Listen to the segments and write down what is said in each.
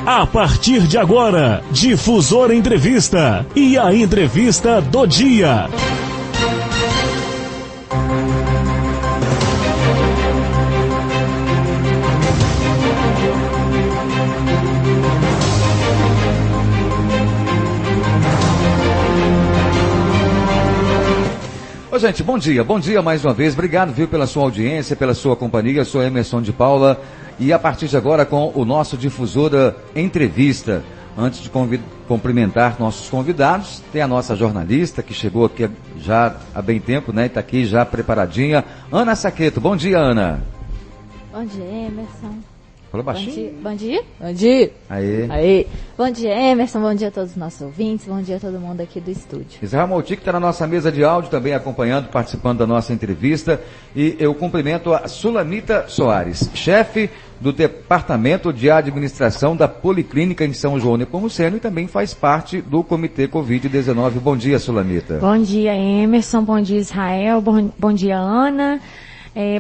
A partir de agora, Difusora Entrevista e a entrevista do dia. Ô, gente, bom dia mais uma vez, obrigado, viu, pela sua audiência, pela sua companhia. Eu sou Emerson de Paula e a partir de agora com o nosso Difusora Entrevista. Antes de cumprimentar nossos convidados, tem a nossa jornalista que chegou aqui já há bem tempo, né, e está aqui já preparadinha, Ana Saqueto. Bom dia, Ana. Bom dia, Emerson. Falou baixinho? Bom dia. Bom dia. Aê. Bom dia, Emerson. Bom dia a todos os nossos ouvintes. Bom dia a todo mundo aqui do estúdio. Israel Mouti, que está na nossa mesa de áudio, também acompanhando, participando da nossa entrevista. E eu cumprimento a Sulamita Soares, chefe do Departamento de Administração da Policlínica em São João Nepomuceno e também faz parte do Comitê Covid-19. Bom dia, Sulamita. Bom dia, Emerson. Bom dia, Israel. Bom dia, Ana.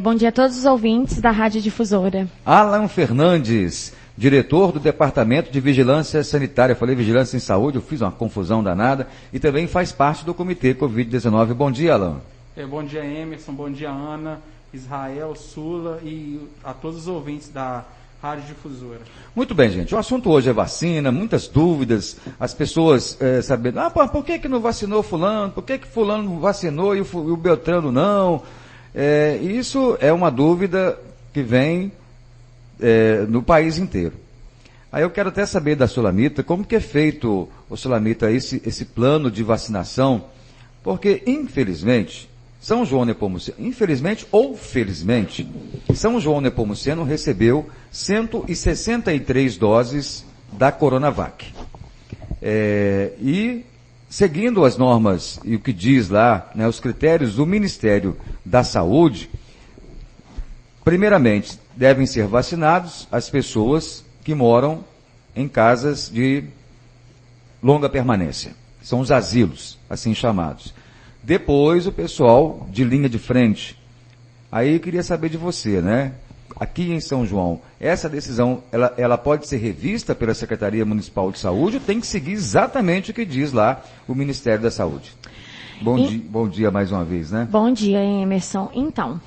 Bom dia a todos os ouvintes da Rádio Difusora. Alan Fernandes, diretor do Departamento de Vigilância Sanitária. Eu falei Vigilância em Saúde, eu fiz uma confusão danada. E também faz parte do Comitê Covid-19. Bom dia, Alan. Bom dia, Emerson. Bom dia, Ana, Israel, Sula e a todos os ouvintes da Rádio Difusora. Muito bem, gente. O assunto hoje é vacina, muitas dúvidas. As pessoas sabendo, por que não vacinou fulano? Por que fulano vacinou e o Beltrano não? Isso é uma dúvida que vem no país inteiro. Aí eu quero até saber da Sulamita, como que é feito, Sulamita, esse plano de vacinação, porque infelizmente, São João Nepomuceno, infelizmente ou felizmente, São João Nepomuceno recebeu 163 doses da Coronavac. Seguindo as normas e o que diz lá, né, os critérios do Ministério da Saúde, primeiramente, devem ser vacinados as pessoas que moram em casas de longa permanência. São os asilos, assim chamados. Depois, o pessoal de linha de frente. Aí eu queria saber de você, né? Aqui em São João, essa decisão, ela pode ser revista pela Secretaria Municipal de Saúde ou tem que seguir exatamente o que diz lá o Ministério da Saúde? Bom dia mais uma vez, né? Bom dia, Emerson. Então,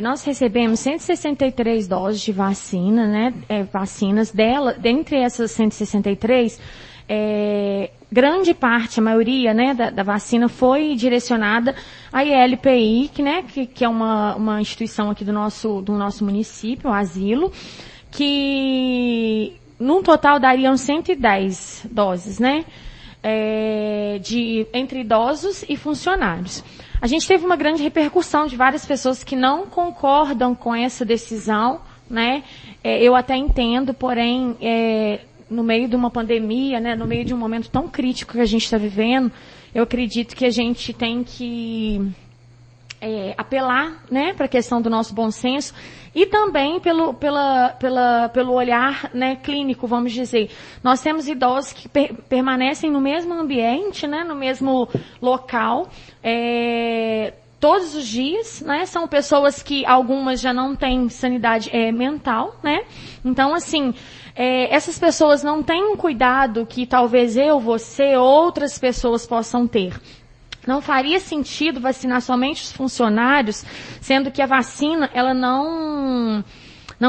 nós recebemos 163 doses de vacina, né? Vacinas dela, dentre essas 163, grande parte, a maioria, né, da vacina foi direcionada à ILPI, que é uma instituição aqui do nosso município, o asilo, que num total dariam 110 doses, né, entre idosos e funcionários. A gente teve uma grande repercussão de várias pessoas que não concordam com essa decisão, né, eu até entendo, porém, no meio de uma pandemia, né, no meio de um momento tão crítico que a gente está vivendo, eu acredito que a gente tem que apelar, né, para a questão do nosso bom senso e também pelo olhar, né, clínico, vamos dizer. Nós temos idosos que permanecem no mesmo ambiente, né, no mesmo local, todos os dias, né, são pessoas que algumas já não têm sanidade mental, né, então assim, essas pessoas não têm um cuidado que talvez eu, você, outras pessoas possam ter. Não faria sentido vacinar somente os funcionários, sendo que a vacina, ela não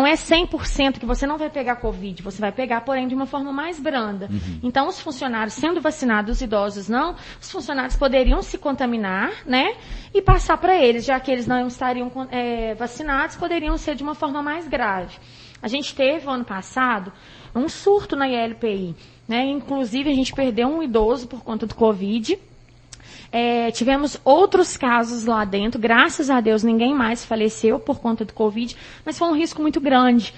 é 100% que você não vai pegar Covid, você vai pegar, porém, de uma forma mais branda. Uhum. Então, os funcionários sendo vacinados, os idosos não, os funcionários poderiam se contaminar, né, e passar para eles, já que eles não estariam vacinados, poderiam ser de uma forma mais grave. A gente teve, ano passado, um surto na ILPI, né? Inclusive, a gente perdeu um idoso por conta do Covid. Tivemos outros casos lá dentro. Graças a Deus, ninguém mais faleceu por conta do Covid, mas foi um risco muito grande.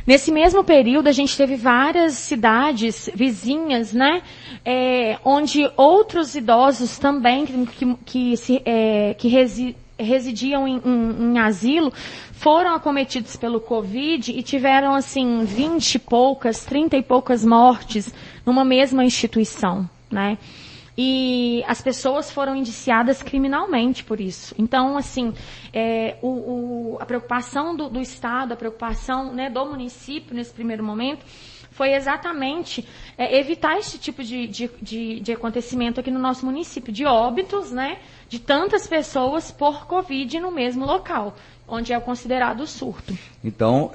Nesse mesmo período, a gente teve várias cidades vizinhas, né? Onde outros idosos também, que residiam em asilo, foram acometidos pelo Covid e tiveram, assim, 20 e poucas, 30 e poucas mortes numa mesma instituição, né? E as pessoas foram indiciadas criminalmente por isso. Então, assim, a preocupação do Estado, a preocupação, né, do município nesse primeiro momento foi exatamente evitar esse tipo de acontecimento aqui no nosso município, de óbitos, né, de tantas pessoas por Covid no mesmo local, onde é considerado surto. Então,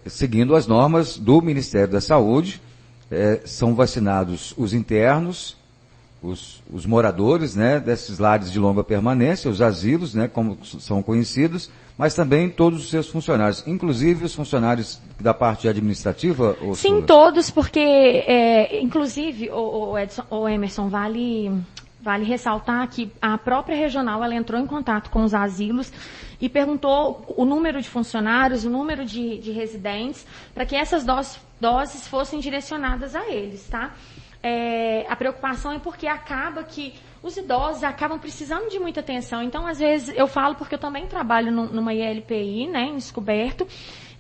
seguindo as normas do Ministério da Saúde, são vacinados os internos, os moradores, né, desses lares de longa permanência, os asilos, né, como são conhecidos, mas também todos os seus funcionários, inclusive os funcionários da parte administrativa? Sim, todos, porque, inclusive, o Emerson, vale ressaltar que a própria regional ela entrou em contato com os asilos e perguntou o número de funcionários, o número de residentes, para que essas doses fossem direcionadas a eles, tá? A preocupação é porque acaba que os idosos acabam precisando de muita atenção. Então, às vezes, eu falo porque eu também trabalho numa ILPI, né, em Descoberto,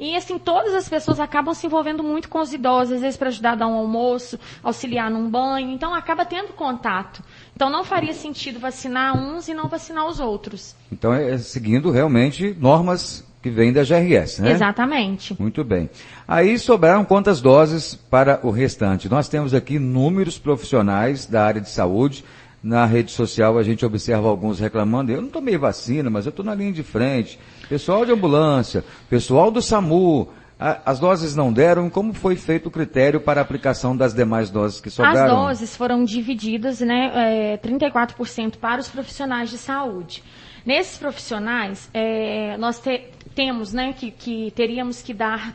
e, assim, todas as pessoas acabam se envolvendo muito com os idosos, às vezes para ajudar a dar um almoço, auxiliar num banho, então acaba tendo contato. Então, não faria sentido vacinar uns e não vacinar os outros. Então, seguindo realmente normas que vêm da GRS, né? Exatamente. Muito bem. Aí sobraram quantas doses para o restante? Nós temos aqui inúmeros profissionais da área de saúde. Na rede social a gente observa alguns reclamando, eu não tomei vacina, mas eu estou na linha de frente. Pessoal de ambulância, pessoal do SAMU, as doses não deram. Como foi feito o critério para a aplicação das demais doses que sobraram? As doses foram divididas, né, 34% para os profissionais de saúde. Nesses profissionais, nós temos, né, que teríamos que dar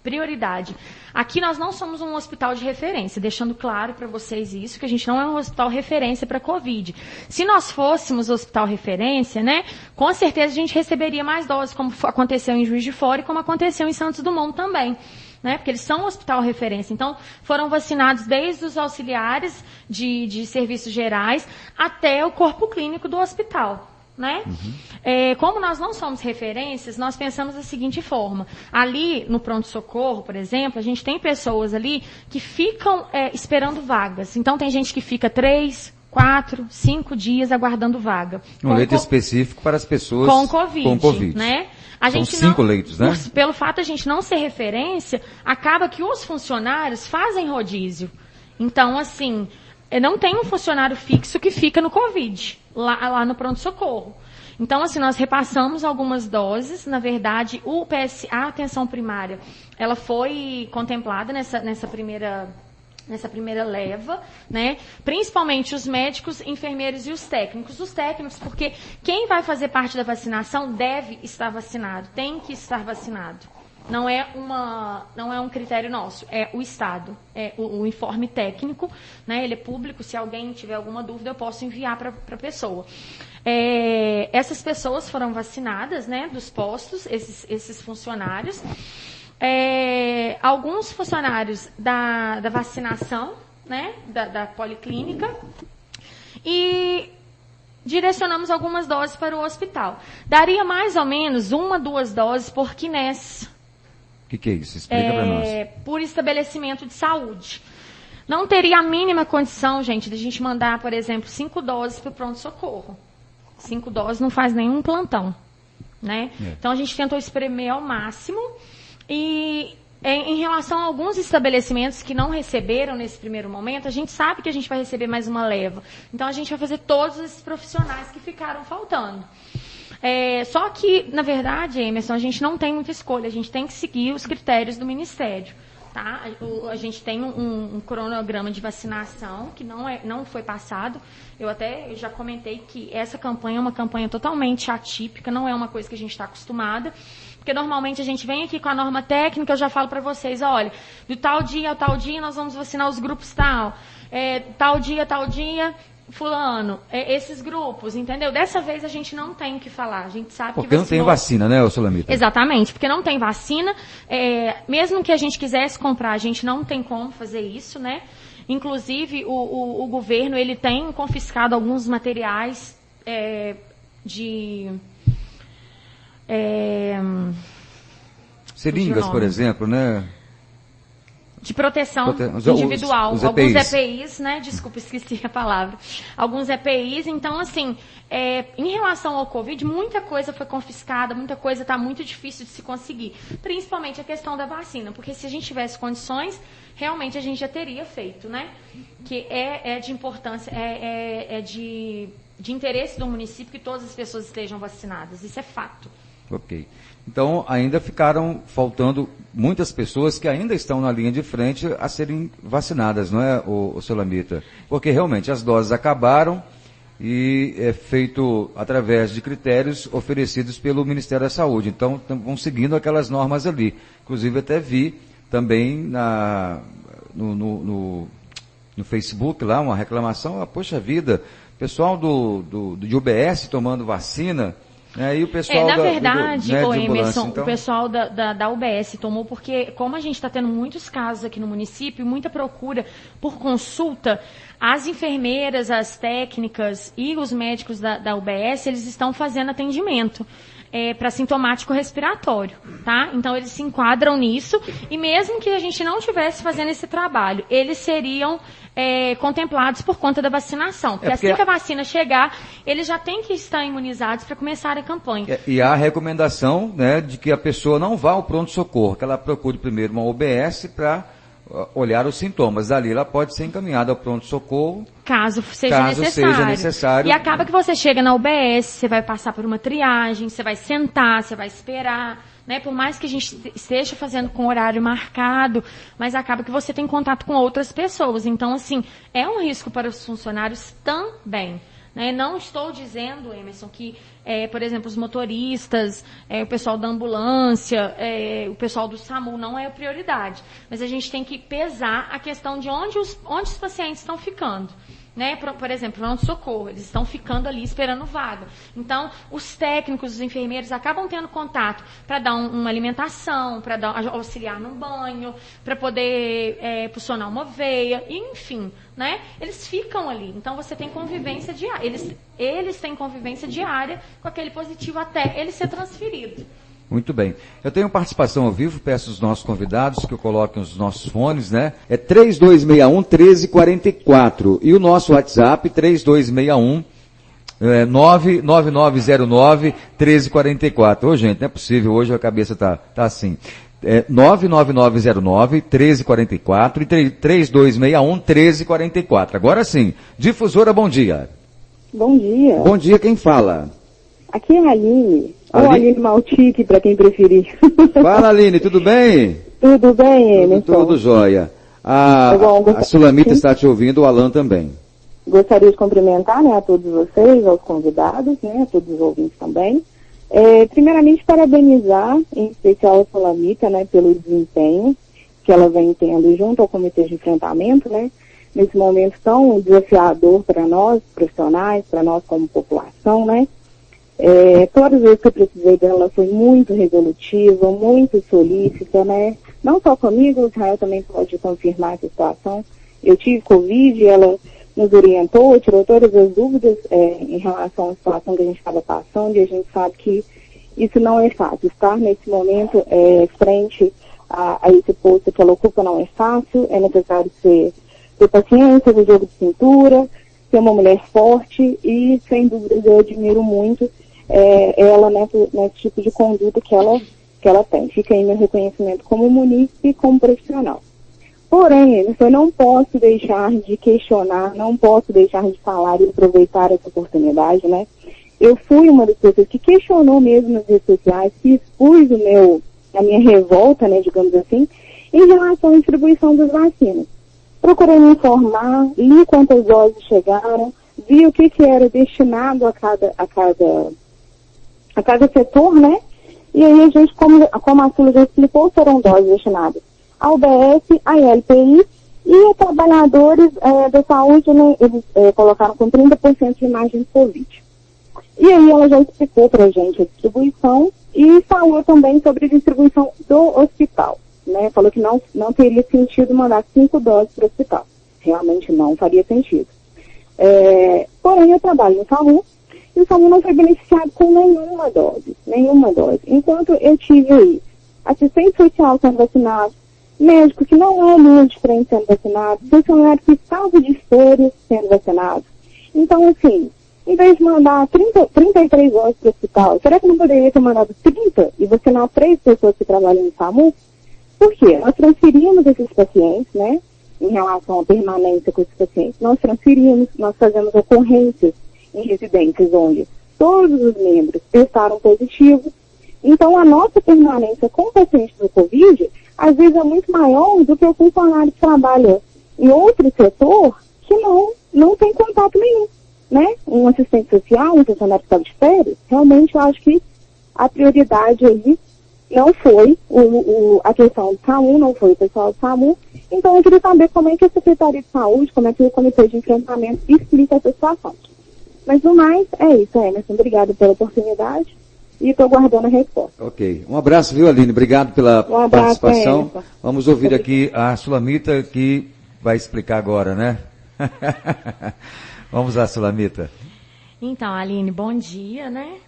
prioridade. Aqui nós não somos um hospital de referência, deixando claro para vocês isso, que a gente não é um hospital referência para Covid. Se nós fôssemos hospital referência, né, com certeza a gente receberia mais doses, como aconteceu em Juiz de Fora e como aconteceu em Santos Dumont também. Né, porque eles são um hospital referência. Então, foram vacinados desde os auxiliares de serviços gerais até o corpo clínico do hospital. Né? Uhum. Como nós não somos referências, nós pensamos da seguinte forma. Ali, no pronto-socorro, por exemplo, a gente tem pessoas ali que ficam esperando vagas. Então, tem gente que fica 3, 4, 5 dias aguardando vaga. Um leito específico para as pessoas com Covid. Né? São 5 leitos, né? Pelo fato de a gente não ser referência, acaba que os funcionários fazem rodízio. Então, assim, não tem um funcionário fixo que fica no Covid, lá no pronto-socorro. Então, assim, nós repassamos algumas doses. Na verdade, a atenção primária, ela foi contemplada nessa primeira leva, né? Principalmente os médicos, enfermeiros e os técnicos. Os técnicos, porque quem vai fazer parte da vacinação deve estar vacinado, tem que estar vacinado. Não é um critério nosso, é o Estado, é o informe técnico, né? Ele é público, se alguém tiver alguma dúvida eu posso enviar para a pessoa. Essas pessoas foram vacinadas, né, dos postos, esses funcionários. Alguns funcionários da vacinação, né, da policlínica, e direcionamos algumas doses para o hospital. Daria mais ou menos 1, 2 doses por quinés. O que é isso? Explica para nós. Por estabelecimento de saúde. Não teria a mínima condição, gente, de a gente mandar, por exemplo, 5 doses para o pronto-socorro. 5 doses não faz nenhum plantão, né? Então, a gente tentou espremer ao máximo. E em relação a alguns estabelecimentos que não receberam nesse primeiro momento, a gente sabe que a gente vai receber mais uma leva. Então, a gente vai fazer todos esses profissionais que ficaram faltando. Só que, na verdade, Emerson, a gente não tem muita escolha, a gente tem que seguir os critérios do Ministério. Tá? A gente tem um cronograma de vacinação que não foi passado. Eu até já comentei que essa campanha é uma campanha totalmente atípica, não é uma coisa que a gente está acostumada. Porque normalmente a gente vem aqui com a norma técnica, eu já falo para vocês, olha, do tal dia ao tal dia nós vamos vacinar os grupos tal. Tal dia, fulano, esses grupos, entendeu? Dessa vez a gente não tem o que falar, a gente sabe porque que não tem vacina, né, Sulamita? Exatamente, porque não tem vacina, mesmo que a gente quisesse comprar, a gente não tem como fazer isso, né? Inclusive, o governo, ele tem confiscado alguns materiais seringas, por exemplo, né? de proteção individual. Alguns EPIs, né? Desculpa, esqueci a palavra. Alguns EPIs. Então, assim, em relação ao Covid, muita coisa foi confiscada, muita coisa está muito difícil de se conseguir. Principalmente a questão da vacina, porque se a gente tivesse condições, realmente a gente já teria feito, né? Que é de importância, de interesse do município que todas as pessoas estejam vacinadas. Isso é fato. Ok. Então, ainda ficaram faltando muitas pessoas que ainda estão na linha de frente a serem vacinadas, não é, o Sulamita? Porque realmente as doses acabaram e é feito através de critérios oferecidos pelo Ministério da Saúde. Então, vão seguindo aquelas normas ali. Inclusive, até vi também no Facebook lá uma reclamação, poxa vida, pessoal de UBS tomando vacina. E o pessoal na verdade, Emerson, então... o pessoal da UBS tomou, porque como a gente está tendo muitos casos aqui no município, muita procura por consulta, as enfermeiras, as técnicas e os médicos da UBS, eles estão fazendo atendimento para sintomático respiratório, tá? Então, eles se enquadram nisso, e mesmo que a gente não estivesse fazendo esse trabalho, eles seriam contemplados por conta da vacinação. Porque assim que a vacina chegar, eles já têm que estar imunizados para começar a campanha. E há a recomendação, né, de que a pessoa não vá ao pronto-socorro, que ela procure primeiro uma UBS para olhar os sintomas. Dali ela pode ser encaminhada ao pronto-socorro. Caso seja necessário. E acaba que você chega na UBS, você vai passar por uma triagem, você vai sentar, você vai esperar, né? Por mais que a gente esteja fazendo com horário marcado, mas acaba que você tem contato com outras pessoas. Então, assim, é um risco para os funcionários também. Não estou dizendo, Emerson, que, por exemplo, os motoristas, o pessoal da ambulância, o pessoal do SAMU não é a prioridade. Mas a gente tem que pesar a questão de onde os pacientes estão ficando. Por exemplo, pronto-socorro, eles estão ficando ali esperando vaga. Então, os técnicos, os enfermeiros acabam tendo contato para dar uma alimentação, para auxiliar no banho, para poder funcionar uma veia, enfim, né? Eles ficam ali. Então, você tem convivência diária. Eles têm convivência diária com aquele positivo até ele ser transferido. Muito bem. Eu tenho participação ao vivo, peço aos nossos convidados que coloquem os nossos fones, né? É 3261-1344. E o nosso WhatsApp, 3261-99909-1344. Ô, gente, não é possível, hoje a cabeça tá assim. 99909-1344 e 3261-1344. Agora sim. Difusora, bom dia. Bom dia. Bom dia, quem fala? Aqui é a Aline. Ou Aline Maltique, para quem preferir. Fala, Aline, tudo bem? Tudo bem, Emerson? Tudo jóia. A Sulamita está te ouvindo, o Alan também. Gostaria de cumprimentar, né, a todos vocês, aos convidados, né, a todos os ouvintes também. Primeiramente, parabenizar, em especial a Sulamita, né, pelo desempenho que ela vem tendo junto ao Comitê de Enfrentamento, né, nesse momento tão desafiador para nós, profissionais, para nós como população, né. Todas as vezes que eu precisei dela, foi muito resolutiva, muito solícita, né? Não só comigo, o Israel também pode confirmar essa situação. Eu tive Covid, ela nos orientou, tirou todas as dúvidas em relação à situação que a gente estava passando, e a gente sabe que isso não é fácil. Estar nesse momento frente a esse posto que ela ocupa não é fácil, é necessário ter paciência, ter jogo de cintura, ser uma mulher forte, e sem dúvidas eu admiro muito ela nesse tipo de conduta que ela tem. Fica aí meu reconhecimento como munícipe e como profissional. Porém, eu não posso deixar de questionar, não posso deixar de falar e aproveitar essa oportunidade, né? Eu fui uma das pessoas que questionou mesmo nas redes sociais, que expus a minha revolta, né, digamos assim, em relação à distribuição das vacinas. Procurei me informar, li quantas doses chegaram, vi o que era destinado a cada setor, né? E aí a gente, como a Sula já explicou, foram doses destinadas ao UBS, à LPI e a trabalhadores da saúde, né? Eles colocaram com 30% de margem de Covid. E aí ela já explicou pra gente a distribuição e falou também sobre a distribuição do hospital, né? Falou que não teria sentido mandar 5 doses para o hospital. Realmente não faria sentido. Porém, eu trabalho no SAMU, e o SAMU não foi beneficiado com nenhuma dose. Enquanto eu tive aí assistente social sendo vacinado, médico que não é linha de frente sendo vacinado, funcionário que estava de férias sendo vacinado. Então, assim, em vez de mandar 33 horas para o hospital, será que não poderia ter mandado 30 e vacinar 3 pessoas que trabalham no SAMU? Por quê? Nós transferimos esses pacientes, né, em relação à permanência com esses pacientes. Nós transferimos, nós fazemos ocorrências em residências onde todos os membros testaram positivo. Então, a nossa permanência com pacientes do Covid, às vezes é muito maior do que o funcionário que trabalha em outro setor que não tem contato nenhum, né? Um assistente social, um funcionário que estava de férias, realmente eu acho que a prioridade aí não foi a questão do SAMU, não foi o pessoal do SAMU. Então, eu queria saber como é que a Secretaria de Saúde, como é que o Comitê de Enfrentamento explica essa situação. Mas, no mais, é isso, Emerson. Obrigada pela oportunidade e estou aguardando a resposta. Ok. Um abraço, viu, Aline? Obrigado pela participação. Emerson. Vamos ouvir aqui a Sulamita, que vai explicar agora, né? Vamos lá, Sulamita. Então, Aline, bom dia, né?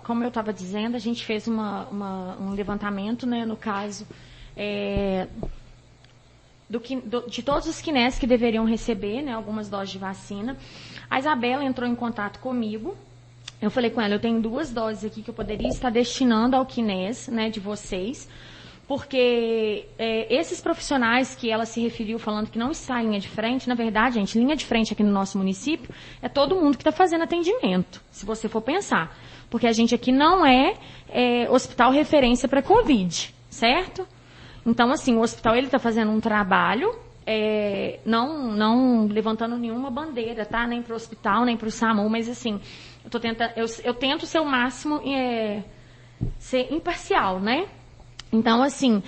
Como eu estava dizendo, a gente fez um levantamento, né, no caso, de todos os KNES que deveriam receber, né, algumas doses de vacina. A Isabela entrou em contato comigo. Eu falei com ela, eu tenho 2 doses aqui que eu poderia estar destinando ao KNES, né, de vocês, porque esses profissionais que ela se referiu falando que não está em linha de frente, na verdade, gente, linha de frente aqui no nosso município é todo mundo que está fazendo atendimento, se você for pensar. Porque a gente aqui não é hospital referência para Covid, certo? Então, assim, o hospital ele está fazendo um trabalho, não levantando nenhuma bandeira, tá? Nem para o hospital, nem para o SAMU, mas assim, eu tento ser o máximo ser imparcial, né? Então, assim,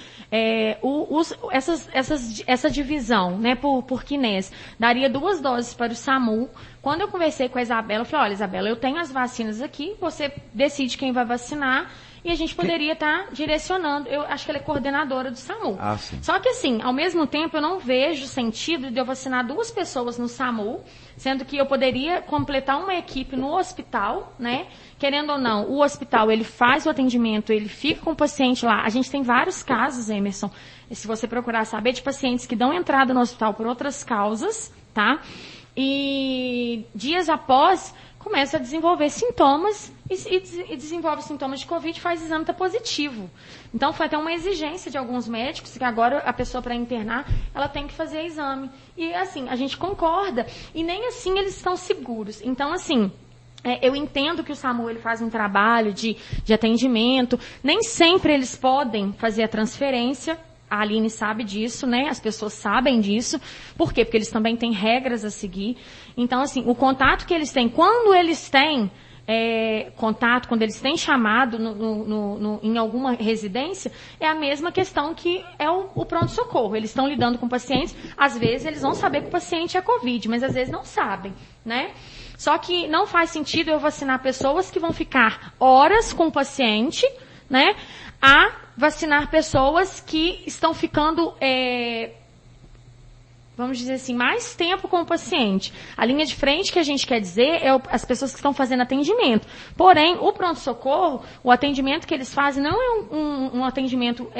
essa divisão, né, por KNES, daria 2 doses para o SAMU. Quando eu conversei com a Isabela, eu falei, olha, Isabela, eu tenho as vacinas aqui, você decide quem vai vacinar, e a gente poderia estar direcionando. Eu acho que ela é coordenadora do SAMU. Ah, sim. Só que, assim, ao mesmo tempo, eu não vejo sentido de eu vacinar 2 pessoas no SAMU, sendo que eu poderia completar uma equipe no hospital, né? Querendo ou não, o hospital, ele faz o atendimento, ele fica com o paciente lá. A gente tem vários casos, Emerson, se você procurar saber, de pacientes que dão entrada no hospital por outras causas, tá? E dias após, começa a desenvolver sintomas e desenvolve sintomas de Covid e faz exame, tá positivo. Então, foi até uma exigência de alguns médicos que agora a pessoa, para internar, ela tem que fazer exame. E, assim, a gente concorda e nem assim eles estão seguros. Então, assim, eu entendo que o SAMU ele faz um trabalho de atendimento, nem sempre eles podem fazer a transferência. A Aline sabe disso, né? As pessoas sabem disso. Por quê? Porque eles também têm regras a seguir. Então, assim, o contato que eles têm, quando eles têm contato, quando eles têm chamado em alguma residência, é a mesma questão que é o pronto-socorro. Eles estão lidando com pacientes, às vezes eles vão saber que o paciente é Covid, mas às vezes não sabem, né? Só que não faz sentido eu vacinar pessoas que vão ficar horas com o paciente, né? A vacinar pessoas que estão ficando, vamos dizer assim, mais tempo com o paciente. A linha de frente que a gente quer dizer é as pessoas que estão fazendo atendimento. Porém, o pronto-socorro, o atendimento que eles fazem não é um atendimento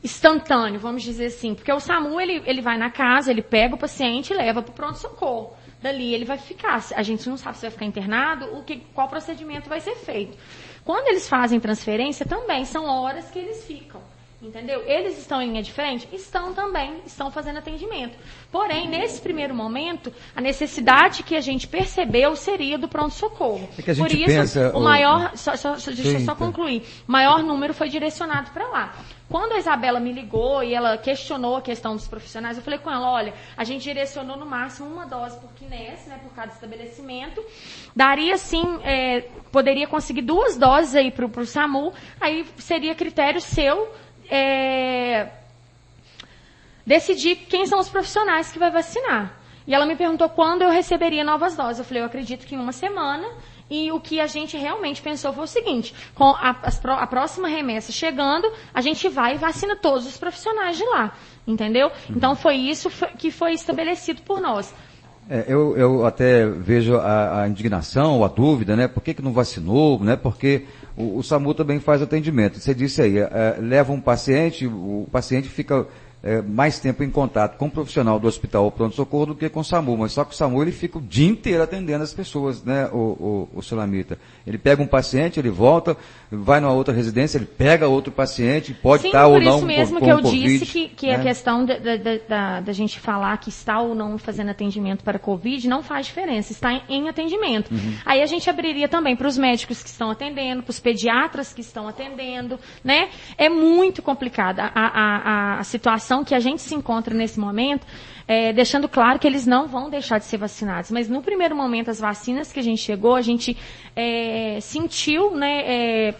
instantâneo, vamos dizer assim. Porque o SAMU, ele vai na casa, ele pega o paciente e leva para o pronto-socorro. Dali ele vai ficar. A gente não sabe se vai ficar internado, qual procedimento vai ser feito. Quando eles fazem transferência, também são horas que eles ficam. Entendeu? Eles estão em linha de frente? Estão também, estão fazendo atendimento. Porém, nesse primeiro momento, a necessidade que a gente percebeu seria do pronto-socorro. É que a gente Por isso, pensa, o maior, deixa eu só concluir, o maior número foi direcionado para lá. Quando a Isabela me ligou e ela questionou a questão dos profissionais, eu falei com ela, olha, a gente direcionou no máximo 1 dose por KNES, né, por cada estabelecimento. Daria sim, poderia conseguir 2 doses aí para o SAMU, aí seria critério seu decidir quem são os profissionais que vai vacinar. E ela me perguntou quando eu receberia novas doses. Eu falei, eu acredito que em 1 semana. E o que a gente realmente pensou foi o seguinte, com a próxima remessa chegando, a gente vai e vacina todos os profissionais de lá, entendeu? Então foi isso que foi estabelecido por nós. Eu até vejo a indignação, a dúvida, né? Por que não vacinou, né? Porque o SAMU também faz atendimento. Você disse aí, leva um paciente, o paciente fica mais tempo em contato com o profissional do hospital ou pronto-socorro do que com o SAMU, mas só que o SAMU ele fica o dia inteiro atendendo as pessoas, né, o Sulamita. Ele pega um paciente, ele volta, vai numa outra residência, ele pega outro paciente, pode estar ou não com Covid. Sim, por isso mesmo que eu disse que a questão da gente falar que está ou não fazendo atendimento para Covid não faz diferença, está em atendimento. Aí a gente abriria também para os médicos que estão atendendo, para os pediatras que estão atendendo, né? É muito complicada a situação que a gente se encontra nesse momento, deixando claro que eles não vão deixar de ser vacinados. Mas no primeiro momento, as vacinas que a gente chegou, a gente sentiu, né,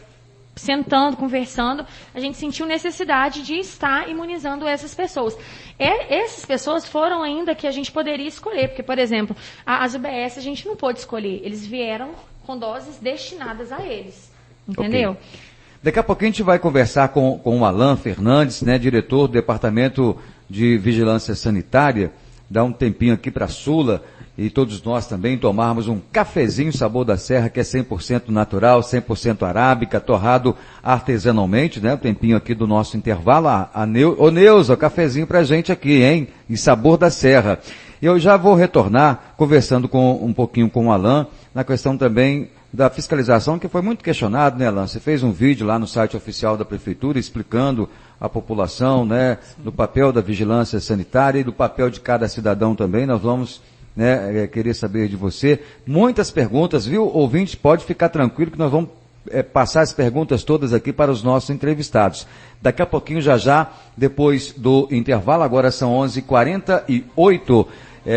sentando, conversando, a gente sentiu necessidade de estar imunizando essas pessoas. Essas pessoas foram ainda que a gente poderia escolher, porque, por exemplo, as UBS a gente não pôde escolher, eles vieram com doses destinadas a eles, entendeu? Okay. Daqui a pouquinho a gente vai conversar com o Alan Fernandes, né, diretor do Departamento de Vigilância Sanitária, dar um tempinho aqui para a Sula e todos nós também tomarmos um cafezinho Sabor da Serra, que é 100% natural, 100% arábica, torrado artesanalmente, né, um tempinho aqui do nosso intervalo. Ô Neuza, cafezinho pra gente aqui, hein, e Sabor da Serra. Eu já vou retornar conversando um pouquinho com o Alan, na questão também da fiscalização, que foi muito questionado, né, Alan? Você fez um vídeo lá no site oficial da Prefeitura explicando a população, né, do papel da vigilância sanitária e do papel de cada cidadão também. Nós vamos, né, querer saber de você. Muitas perguntas, viu, ouvinte? Pode ficar tranquilo que nós vamos passar as perguntas todas aqui para os nossos entrevistados. Daqui a pouquinho, já, depois do intervalo, agora são 11h48,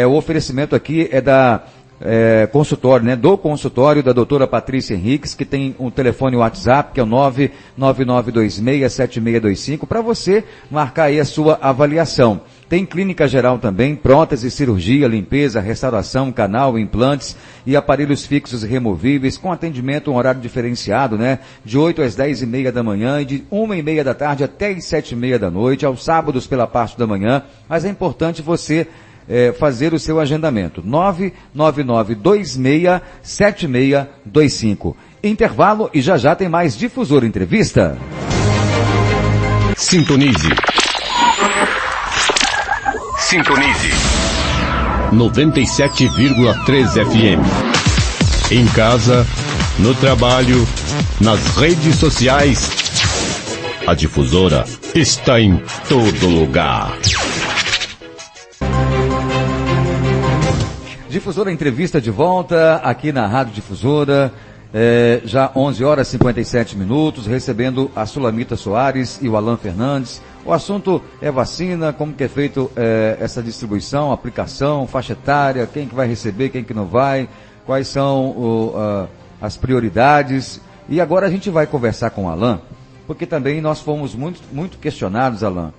o oferecimento aqui é da consultório, né, do consultório da doutora Patrícia Henriques, que tem um telefone WhatsApp, que é o 999267625, para você marcar aí a sua avaliação. Tem clínica geral também, prótese, cirurgia, limpeza, restauração, canal, implantes e aparelhos fixos e removíveis, com atendimento, um horário diferenciado, né, de 8 às 10h30 da manhã e de 1h30 da tarde até às 7h30 da noite, aos sábados pela parte da manhã, mas é importante você fazer o seu agendamento. 999267625. Intervalo e já tem mais Difusor Entrevista. Sintonize. 97,3 FM. Em casa, no trabalho, nas redes sociais. A Difusora está em todo lugar. Difusora Entrevista de volta aqui na Rádio Difusora, já 11h57, recebendo a Sulamita Soares e o Alan Fernandes. O assunto é vacina, como que é feito essa distribuição, aplicação, faixa etária, quem que vai receber, quem que não vai, quais são as prioridades. E agora a gente vai conversar com o Alan, porque também nós fomos muito questionados, Alan.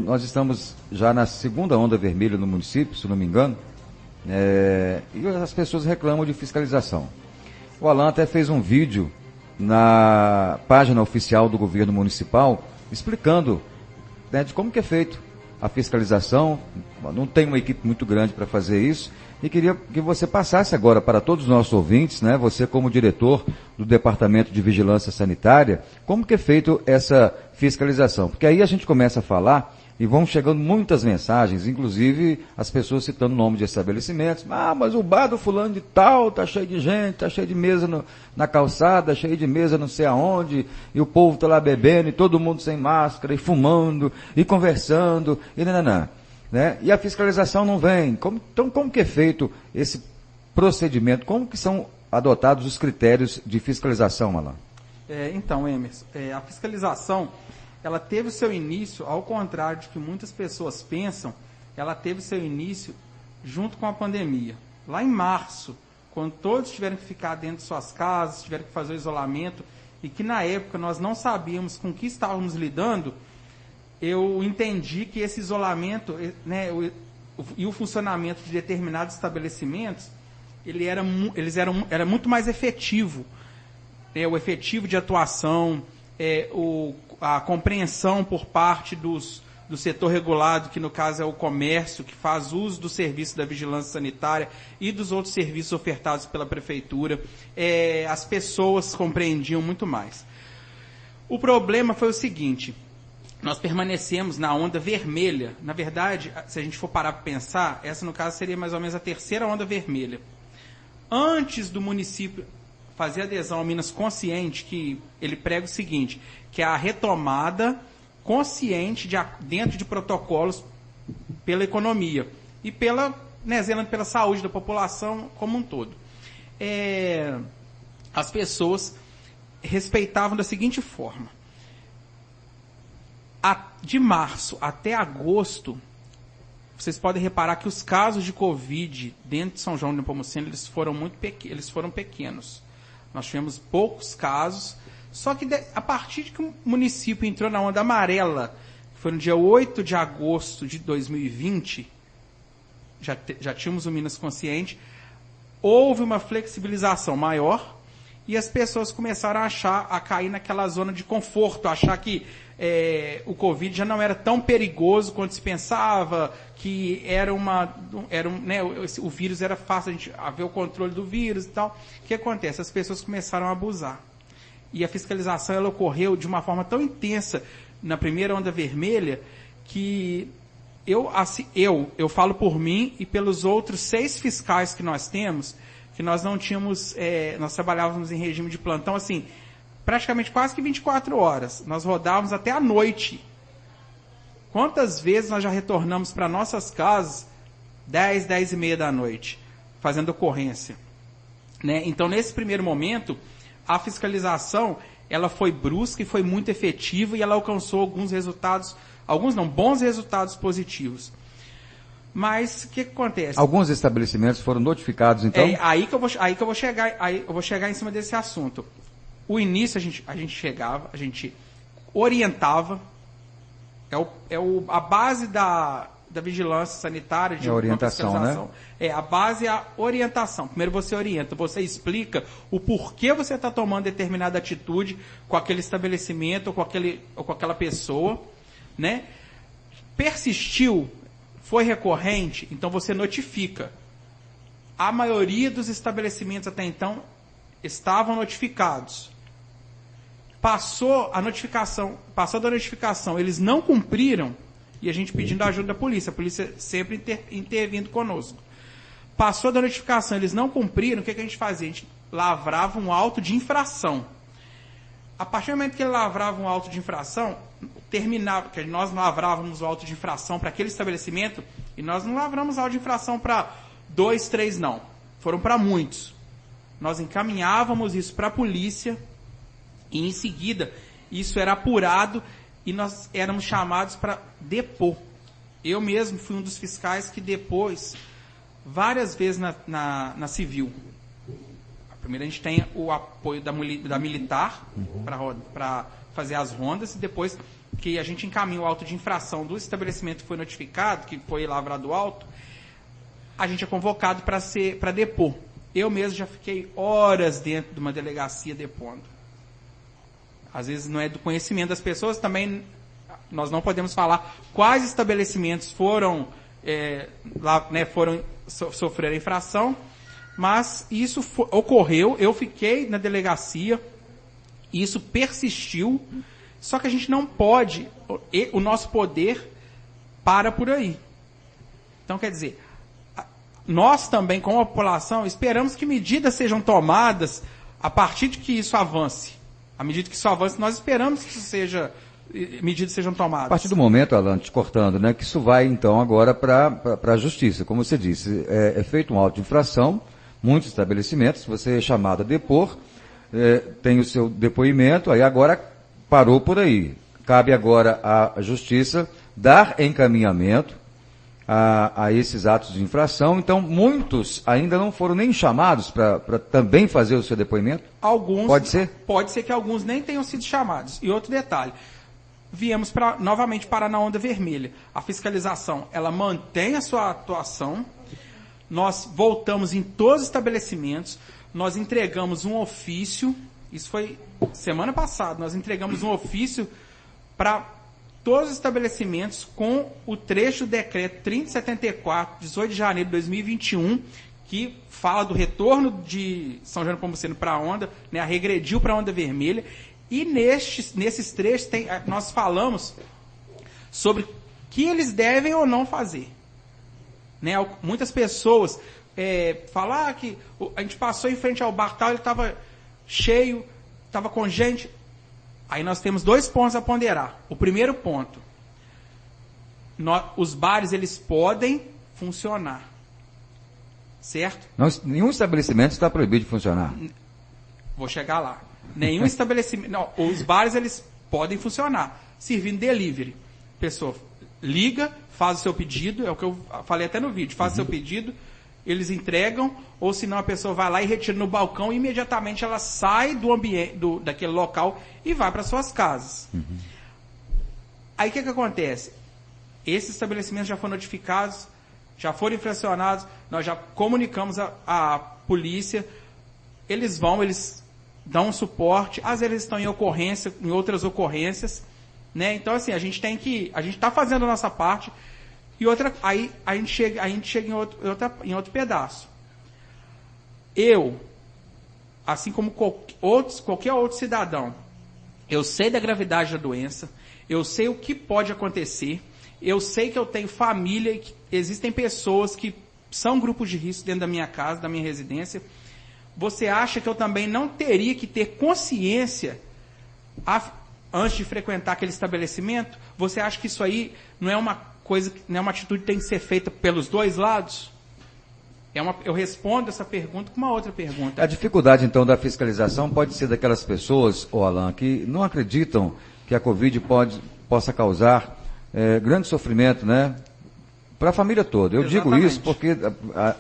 Nós estamos já na segunda onda vermelha no município, se não me engano. E as pessoas reclamam de fiscalização. O Alan até fez um vídeo na página oficial do governo municipal explicando, né, de como que é feito a fiscalização. Não tem uma equipe muito grande para fazer isso, e queria que você passasse agora para todos os nossos ouvintes, né, você como diretor do Departamento de Vigilância Sanitária, como que é feito essa fiscalização, porque aí a gente começa a falar e vão chegando muitas mensagens, inclusive as pessoas citando o nome de estabelecimentos. Mas o bar do fulano de tal tá cheio de gente, tá cheio de mesa na calçada, cheio de mesa não sei aonde, e o povo tá lá bebendo, e todo mundo sem máscara, e fumando, e conversando, e nananã, né? E a fiscalização não vem. Então, como que é feito esse procedimento? Como que são adotados os critérios de fiscalização, Alan? Então, Emerson, a fiscalização, ela teve o seu início, ao contrário de que muitas pessoas pensam, ela teve o seu início junto com a pandemia. Lá em março, quando todos tiveram que ficar dentro de suas casas, tiveram que fazer o isolamento, e que na época nós não sabíamos com que estávamos lidando, eu entendi que esse isolamento, né, e o funcionamento de determinados estabelecimentos, era muito mais efetivo. O efetivo de atuação, a compreensão por parte dos do setor regulado, que no caso é o comércio, que faz uso do serviço da vigilância sanitária e dos outros serviços ofertados pela prefeitura. As pessoas compreendiam muito mais. O problema foi o seguinte: nós permanecemos na onda vermelha. Na verdade, se a gente for parar para pensar, essa no caso seria mais ou menos a terceira onda vermelha. Antes do município fazer adesão ao Minas Consciente, que ele prega o seguinte, que é a retomada consciente dentro de protocolos pela economia e zelando pela saúde da população como um todo. As pessoas respeitavam da seguinte forma: de março até agosto, vocês podem reparar que os casos de Covid dentro de São João de Nepomuceno, eles foram pequenos. Nós tivemos poucos casos, só que a partir de que o município entrou na onda amarela, que foi no dia 8 de agosto de 2020, já tínhamos o Minas Consciente, houve uma flexibilização maior e as pessoas começaram a cair naquela zona de conforto, a achar que o Covid já não era tão perigoso quanto se pensava, que o vírus era fácil a gente haver o controle do vírus e tal. O que acontece? As pessoas começaram a abusar. E a fiscalização ela ocorreu de uma forma tão intensa na primeira onda vermelha que eu falo por mim e pelos outros 6 fiscais que nós temos, que nós não tínhamos, nós trabalhávamos em regime de plantão, assim, praticamente quase que 24 horas. Nós rodávamos até a noite. Quantas vezes nós já retornamos para nossas casas 10, 10 e meia da noite, fazendo ocorrência, né? Então, nesse primeiro momento, a fiscalização, ela foi brusca e foi muito efetiva e ela alcançou bons resultados positivos. Mas, o que acontece? Alguns estabelecimentos foram notificados, então? Aí que eu vou chegar em cima desse assunto. O início a gente chegava, a gente orientava, a base da vigilância sanitária, de a orientação, né? A base é a orientação. Primeiro você orienta, você explica o porquê você está tomando determinada atitude com aquele estabelecimento ou com aquela pessoa, né? Persistiu, foi recorrente, então você notifica. A maioria dos estabelecimentos até então estavam notificados. Passou da notificação, eles não cumpriram, e a gente pedindo a ajuda da polícia, a polícia sempre intervindo conosco. Passou da notificação, eles não cumpriram, o que a gente fazia? A gente lavrava um auto de infração. A partir do momento que ele lavrava um auto de infração, que nós lavrávamos o auto de infração para aquele estabelecimento, e nós não lavramos auto de infração para 2, 3, não. Foram para muitos. Nós encaminhávamos isso para a polícia, e em seguida, isso era apurado e nós éramos chamados para depor. Eu mesmo fui um dos fiscais que depôs várias vezes na civil. Primeiro a gente tem o apoio da militar para fazer as rondas, e depois que a gente encaminha o auto de infração do estabelecimento que foi notificado, que foi lavrado o auto, a gente é convocado para depor. Eu mesmo já fiquei horas dentro de uma delegacia depondo. Às vezes não é do conhecimento das pessoas, também nós não podemos falar quais estabelecimentos foram sofrer infração, mas isso ocorreu, eu fiquei na delegacia, isso persistiu, só que a gente não pode, o nosso poder para por aí. Então, quer dizer, nós também, como a população, esperamos que medidas sejam tomadas a partir de que isso avance. À medida que isso avança, nós esperamos que medidas sejam tomadas. A partir do momento, Alan, te cortando, né, que isso vai, então, agora para a justiça. Como você disse, é feito um auto de infração, muitos estabelecimentos, você é chamado a depor, tem o seu depoimento, aí agora parou por aí. Cabe agora à justiça dar encaminhamento a esses atos de infração. Então, muitos ainda não foram nem chamados para também fazer o seu depoimento? Alguns. Pode ser? Pode ser que alguns nem tenham sido chamados. E outro detalhe, viemos novamente parar na onda vermelha. A fiscalização, ela mantém a sua atuação. Nós voltamos em todos os estabelecimentos, nós entregamos um ofício, isso foi semana passada, nós entregamos um ofício para todos os estabelecimentos com o trecho do decreto 3074, 18 de janeiro de 2021, que fala do retorno de São João Nepomuceno para a onda, né, regrediu para a onda vermelha, e nesses trechos nós falamos sobre o que eles devem ou não fazer. Né, muitas pessoas falam que a gente passou em frente ao bar tal, ele estava cheio, estava com gente. Aí nós temos 2 pontos a ponderar. O primeiro ponto, os bares eles podem funcionar, certo? Nenhum estabelecimento está proibido de funcionar. Vou chegar lá. Nenhum estabelecimento. Não, os bares eles podem funcionar, servindo delivery. Pessoa liga, faz o seu pedido, é o que eu falei até no vídeo, faz o seu pedido, eles entregam, ou senão a pessoa vai lá e retira no balcão e imediatamente ela sai do ambiente, daquele local e vai para suas casas. Aí o que acontece? Esses estabelecimentos já foram notificados, já foram infracionados, nós já comunicamos à polícia, eles dão um suporte, às vezes eles estão em outras ocorrências, né? Então assim, a gente está fazendo a nossa parte, e aí a gente chega em outro pedaço. Eu, assim como qualquer outro cidadão, eu sei da gravidade da doença, eu sei o que pode acontecer, eu sei que eu tenho família, que existem pessoas que são grupos de risco dentro da minha casa, da minha residência. Você acha que eu também não teria que ter consciência antes de frequentar aquele estabelecimento? Você acha que isso aí não é uma atitude que tem que ser feita pelos dois lados? Eu respondo essa pergunta com uma outra pergunta. A dificuldade, então, da fiscalização pode ser daquelas pessoas, Alan, que não acreditam que a Covid possa causar grande sofrimento, né? Para a família toda. Eu digo isso porque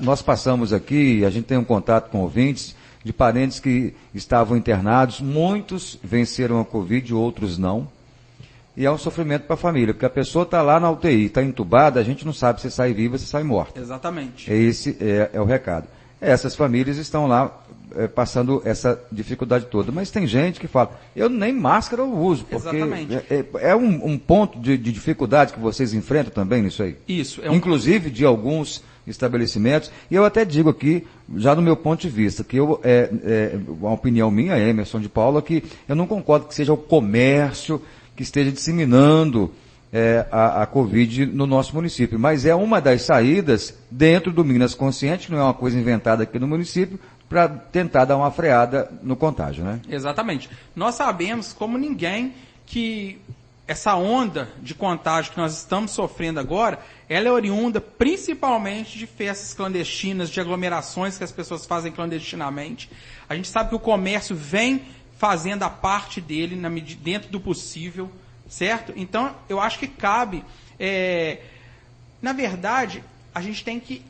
nós passamos aqui, a gente tem um contato com ouvintes de parentes que estavam internados, muitos venceram a Covid, outros não. E é um sofrimento para a família, porque a pessoa está lá na UTI, está entubada, a gente não sabe se sai viva, se sai morta. Exatamente. Esse é o recado. Essas famílias estão lá passando essa dificuldade toda. Mas tem gente que fala, eu nem máscara eu uso, porque é um ponto de dificuldade que vocês enfrentam também nisso aí. Isso. Inclusive de alguns estabelecimentos, e eu até digo aqui, já no meu ponto de vista, que uma opinião minha, Emerson de Paula, que eu não concordo que seja o comércio que esteja disseminando a Covid no nosso município. Mas é uma das saídas dentro do Minas Consciente, que não é uma coisa inventada aqui no município, para tentar dar uma freada no contágio, né? Exatamente. Nós sabemos, como ninguém, que essa onda de contágio que nós estamos sofrendo agora, ela é oriunda principalmente de festas clandestinas, de aglomerações que as pessoas fazem clandestinamente. A gente sabe que o comércio vem fazendo a parte dele dentro do possível, certo? Então, eu acho que cabe... na verdade,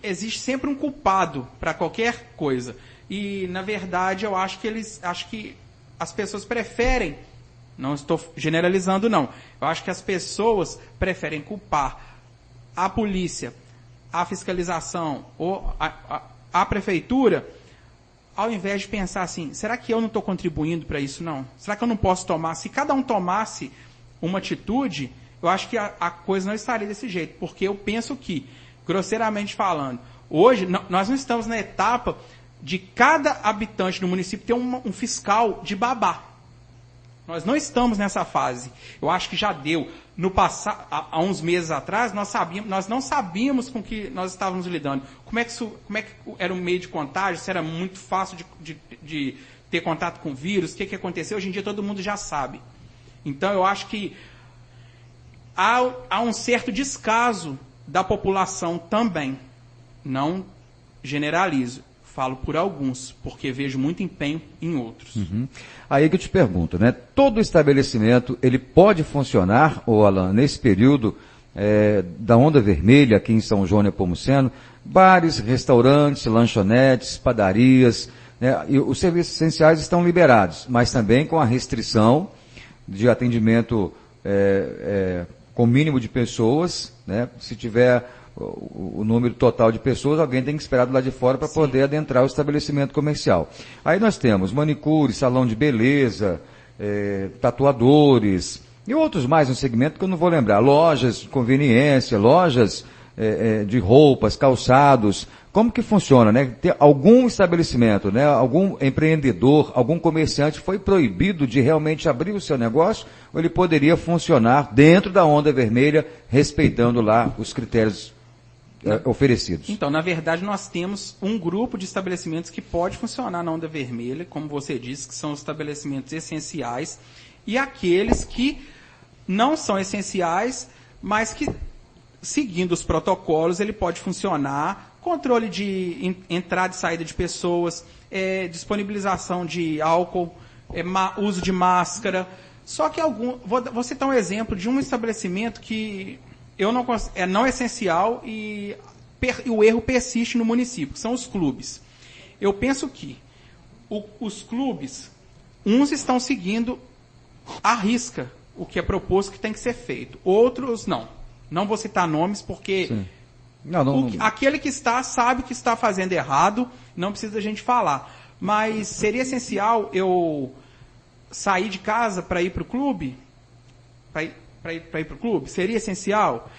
existe sempre um culpado para qualquer coisa. E, na verdade, eu acho que as pessoas preferem, não estou generalizando não, eu acho que as pessoas preferem culpar a polícia, a fiscalização ou a prefeitura, ao invés de pensar assim, será que eu não estou contribuindo para isso não? Será que eu não posso tomar? Se cada um tomasse uma atitude, eu acho que a coisa não estaria desse jeito, porque eu penso que, grosseiramente falando, hoje nós não estamos na etapa de cada habitante do município ter um fiscal de babá. Nós não estamos nessa fase. Eu acho que já deu. No passado, há uns meses atrás, nós não sabíamos com que nós estávamos lidando. Como é que era o meio de contágio, se era muito fácil de ter contato com o vírus, o que aconteceu. Hoje em dia todo mundo já sabe. Então eu acho que há um certo descaso da população também. Não generalizo. Falo por alguns, porque vejo muito empenho em outros. Uhum. Aí que eu te pergunto, né? Todo estabelecimento, ele pode funcionar, Alan, nesse período da onda vermelha aqui em São João Nepomuceno, bares, restaurantes, lanchonetes, padarias, né? E os serviços essenciais estão liberados, mas também com a restrição de atendimento com mínimo de pessoas, né? Se tiver o número total de pessoas, alguém tem que esperar do lado de fora para poder adentrar o estabelecimento comercial. Aí nós temos manicure, salão de beleza, tatuadores, E outros mais no segmento que eu não vou lembrar. Lojas de conveniência, lojas de roupas, calçados. Como que funciona, né? Tem algum estabelecimento, né? Algum empreendedor, algum comerciante foi proibido de realmente abrir o seu negócio, ou ele poderia funcionar dentro da onda vermelha, respeitando lá os critérios oferecidos? Então, na verdade, nós temos um grupo de estabelecimentos que pode funcionar na onda vermelha, como você disse, que são os estabelecimentos essenciais, e aqueles que não são essenciais, mas que, seguindo os protocolos, ele pode funcionar. Controle de entrada e saída de pessoas, disponibilização de álcool, uso de máscara. Só que vou citar um exemplo de um estabelecimento que é não essencial e o erro persiste no município, que são os clubes. Eu penso que os clubes, uns estão seguindo à risca o que é proposto que tem que ser feito, outros não. Não vou citar nomes porque... Sim. Aquele que sabe que está fazendo errado, não precisa a gente falar. Mas seria essencial eu sair de casa para ir para o clube? Para ir para o clube? Seria essencial?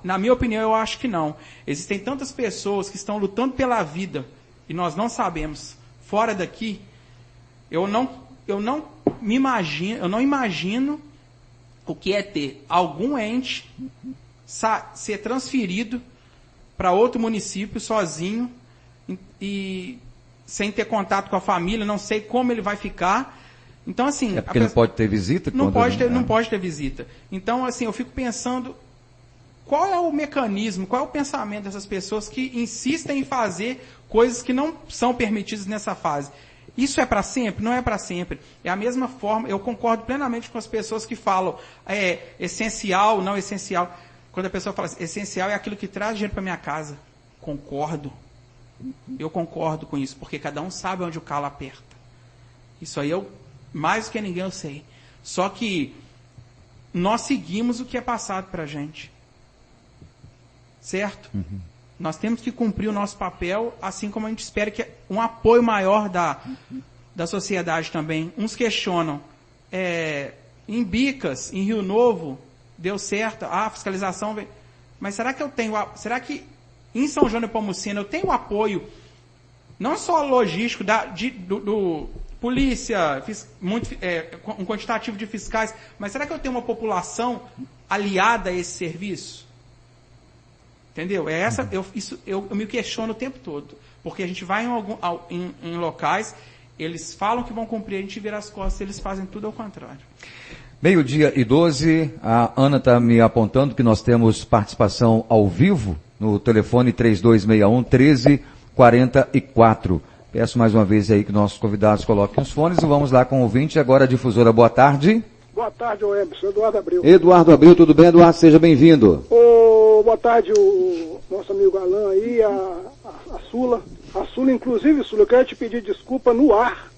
Na minha opinião, eu acho que não. Existem tantas pessoas que estão lutando pela vida e nós não sabemos. Fora daqui, eu não imagino o que é ter algum ente ser transferido para outro município sozinho e sem ter contato com a família, não sei como ele vai ficar. Então, assim... porque não pode ter visita? Não pode ter visita. Então, assim, eu fico pensando qual é o mecanismo, qual é o pensamento dessas pessoas que insistem em fazer coisas que não são permitidas nessa fase. Isso é para sempre? Não é para sempre. É a mesma forma, eu concordo plenamente com as pessoas que falam essencial, não essencial. Quando a pessoa fala assim, essencial é aquilo que traz dinheiro para minha casa. Concordo. Eu concordo com isso, porque cada um sabe onde o calo aperta. Isso aí mais do que ninguém eu sei. Só que nós seguimos o que é passado para a gente. Certo? Uhum. Nós temos que cumprir o nosso papel, assim como a gente espera que um apoio maior da sociedade também. Uns questionam. Em Bicas, em Rio Novo, deu certo, a fiscalização veio. Mas será que em São João de Nepomuceno eu tenho apoio, não só logístico, do polícia, um quantitativo de fiscais, mas será que eu tenho uma população aliada a esse serviço? Entendeu? Eu me questiono o tempo todo, porque a gente vai em locais, eles falam que vão cumprir, a gente vira as costas, eles fazem tudo ao contrário. 12:12, a Ana está me apontando que nós temos participação ao vivo no telefone 3261-1344. Peço mais uma vez aí que nossos convidados coloquem os fones e vamos lá com o ouvinte. Agora a difusora, boa tarde. Boa tarde, Emerson, Eduardo Abreu. Eduardo Abreu, tudo bem, Eduardo? Seja bem-vindo. Boa tarde, o nosso amigo Alain aí, a Sula. A Sula, inclusive, Sula, eu quero te pedir desculpa no ar,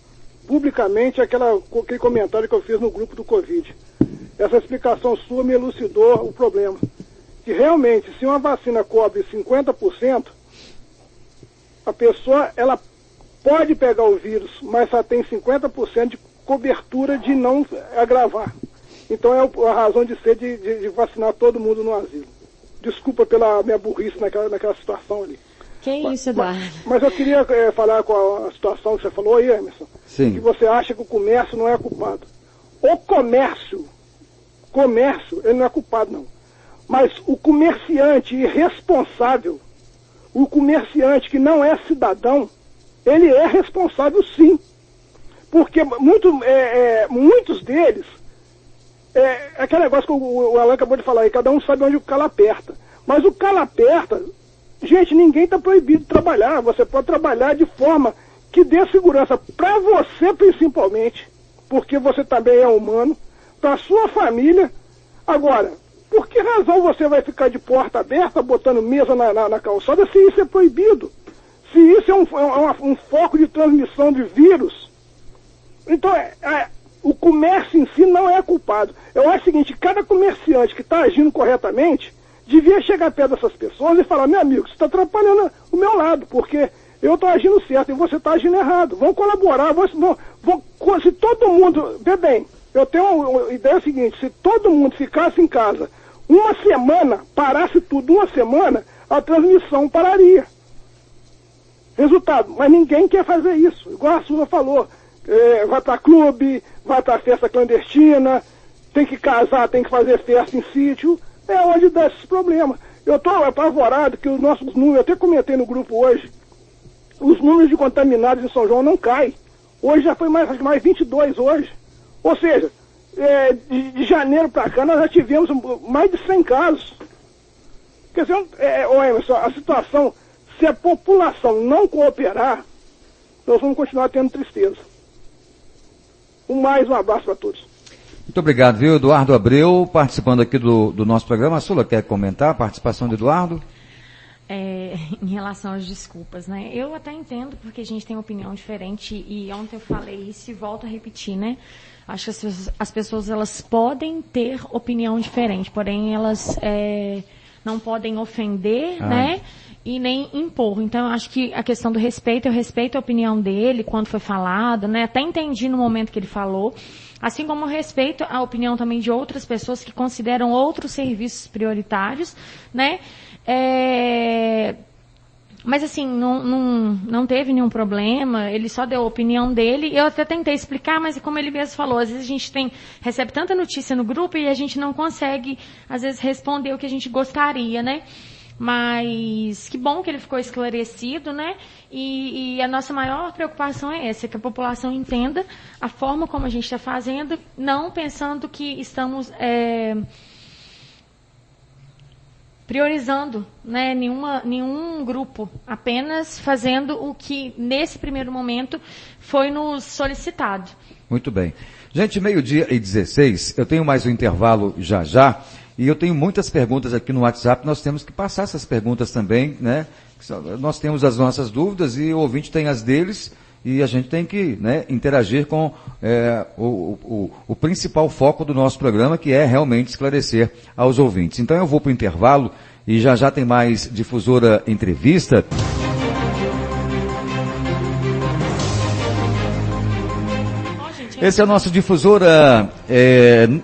publicamente, aquele comentário que eu fiz no grupo do Covid. Essa explicação sua me elucidou o problema. Que realmente, se uma vacina cobre 50%, a pessoa, ela pode pegar o vírus, mas só tem 50% de cobertura de não agravar. Então é a razão de ser de vacinar todo mundo no asilo. Desculpa pela minha burrice naquela situação ali. Que isso, Eduardo? Mas eu queria falar com a situação que você falou aí, Emerson. Sim. Que você acha que o comércio não é culpado. O comércio, ele não é culpado, não. Mas o comerciante irresponsável, o comerciante que não é cidadão, ele é responsável, sim. Porque muitos deles, aquele negócio que o Alan acabou de falar aí, cada um sabe onde o calo aperta. Mas o calo aperta, gente, ninguém está proibido de trabalhar. Você pode trabalhar de forma que dê segurança para você principalmente, porque você também é humano, para a sua família. Agora, por que razão você vai ficar de porta aberta, botando mesa na calçada, se isso é proibido? Se isso é um foco de transmissão de vírus? Então, o comércio em si não é culpado. Eu acho o seguinte, cada comerciante que está agindo corretamente devia chegar perto dessas pessoas e falar, meu amigo, você está atrapalhando o meu lado, porque eu estou agindo certo e você está agindo errado. Vamos colaborar, se todo mundo... Vê bem, Eu tenho uma ideia seguinte, se todo mundo ficasse em casa uma semana, parasse tudo uma semana, a transmissão pararia. Resultado, mas ninguém quer fazer isso. Igual a Sula falou, vai para clube, vai para festa clandestina, tem que casar, tem que fazer festa em sítio, é onde dá esses problemas. Eu estou apavorado que os nossos números, eu até comentei no grupo hoje, os números de contaminados em São João não caem. Hoje já foi mais 22 hoje. Ou seja, de janeiro para cá nós já tivemos mais de 100 casos. Quer dizer, Emerson, a situação, se a população não cooperar, nós vamos continuar tendo tristeza. Mais um abraço para todos. Muito obrigado, viu? Eduardo Abreu, participando aqui do nosso programa. A Sula quer comentar a participação do Eduardo? Em relação às desculpas, né? Eu até entendo, porque a gente tem opinião diferente, e ontem eu falei isso e volto a repetir, né? Acho que as pessoas, elas podem ter opinião diferente, porém elas não podem ofender, né? E nem impor. Então, eu acho que a questão do respeito, eu respeito a opinião dele quando foi falado, né? Até entendi no momento que ele falou. Assim como eu respeito a opinião também de outras pessoas que consideram outros serviços prioritários, né? Mas assim, não teve nenhum problema, ele só deu a opinião dele. Eu até tentei explicar, mas como ele mesmo falou, às vezes a gente recebe tanta notícia no grupo e a gente não consegue, às vezes, responder o que a gente gostaria, né? Mas que bom que ele ficou esclarecido, né? E a nossa maior preocupação é essa, que a população entenda a forma como a gente está fazendo, não pensando que estamos priorizando, né, nenhum grupo, apenas fazendo o que nesse primeiro momento foi nos solicitado. Muito bem. Gente, 12:16, eu tenho mais um intervalo já. E eu tenho muitas perguntas aqui no WhatsApp, nós temos que passar essas perguntas também, né? Nós temos as nossas dúvidas e o ouvinte tem as deles e a gente tem que, né, interagir com o principal foco do nosso programa, que é realmente esclarecer aos ouvintes. Então eu vou para o intervalo e já tem mais Difusora Entrevista. Esse é o nosso Difusora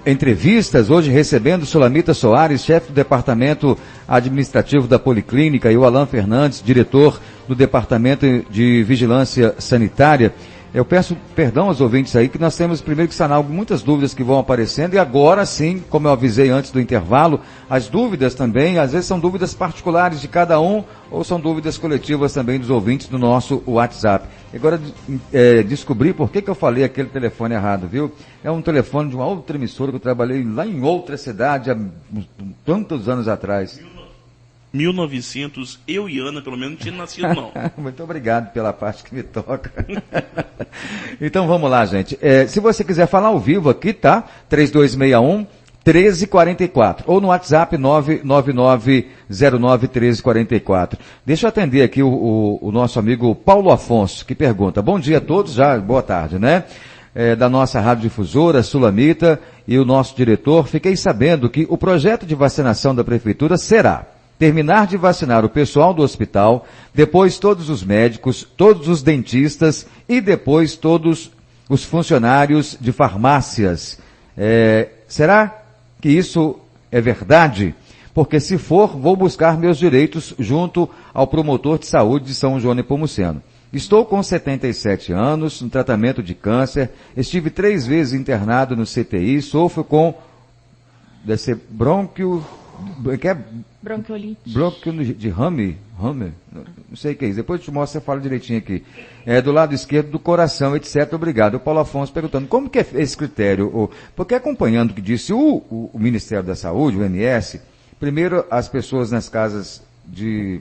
Entrevistas, hoje recebendo Sulamita Soares, chefe do Departamento Administrativo da Policlínica, e o Alan Fernandes, diretor do Departamento de Vigilância Sanitária. Eu peço perdão aos ouvintes aí, que nós temos primeiro que sanar muitas dúvidas que vão aparecendo, e agora sim, como eu avisei antes do intervalo, as dúvidas também, às vezes são dúvidas particulares de cada um, ou são dúvidas coletivas também dos ouvintes do nosso WhatsApp. Agora, descobri por que eu falei aquele telefone errado, viu? É um telefone de uma outra emissora que eu trabalhei lá em outra cidade há tantos anos atrás. 1900, eu e Ana, pelo menos, não tinha nascido, não. Muito obrigado pela parte que me toca. Então vamos lá, gente. Se você quiser falar ao vivo aqui, tá? 3261-1344. Ou no WhatsApp 99909-1344. Deixa eu atender aqui o nosso amigo Paulo Afonso, que pergunta. Bom dia a todos, boa tarde, né? Da nossa Rádio Difusora, Sulamita, e o nosso diretor. Fiquei sabendo que o projeto de vacinação da Prefeitura será terminar de vacinar o pessoal do hospital, depois todos os médicos, todos os dentistas e depois todos os funcionários de farmácias. Será que isso é verdade? Porque se for, vou buscar meus direitos junto ao promotor de saúde de São João Nepomuceno. Estou com 77 anos, no tratamento de câncer, estive 3 vezes internado no CTI, sofro com, deve ser bronquiolite de Hammer, não sei o que é isso, depois eu te mostro, você fala direitinho aqui. Do lado esquerdo do coração, etc. Obrigado. O Paulo Afonso perguntando, como que é esse critério? Porque acompanhando o que disse o Ministério da Saúde, o MS, primeiro as pessoas nas casas de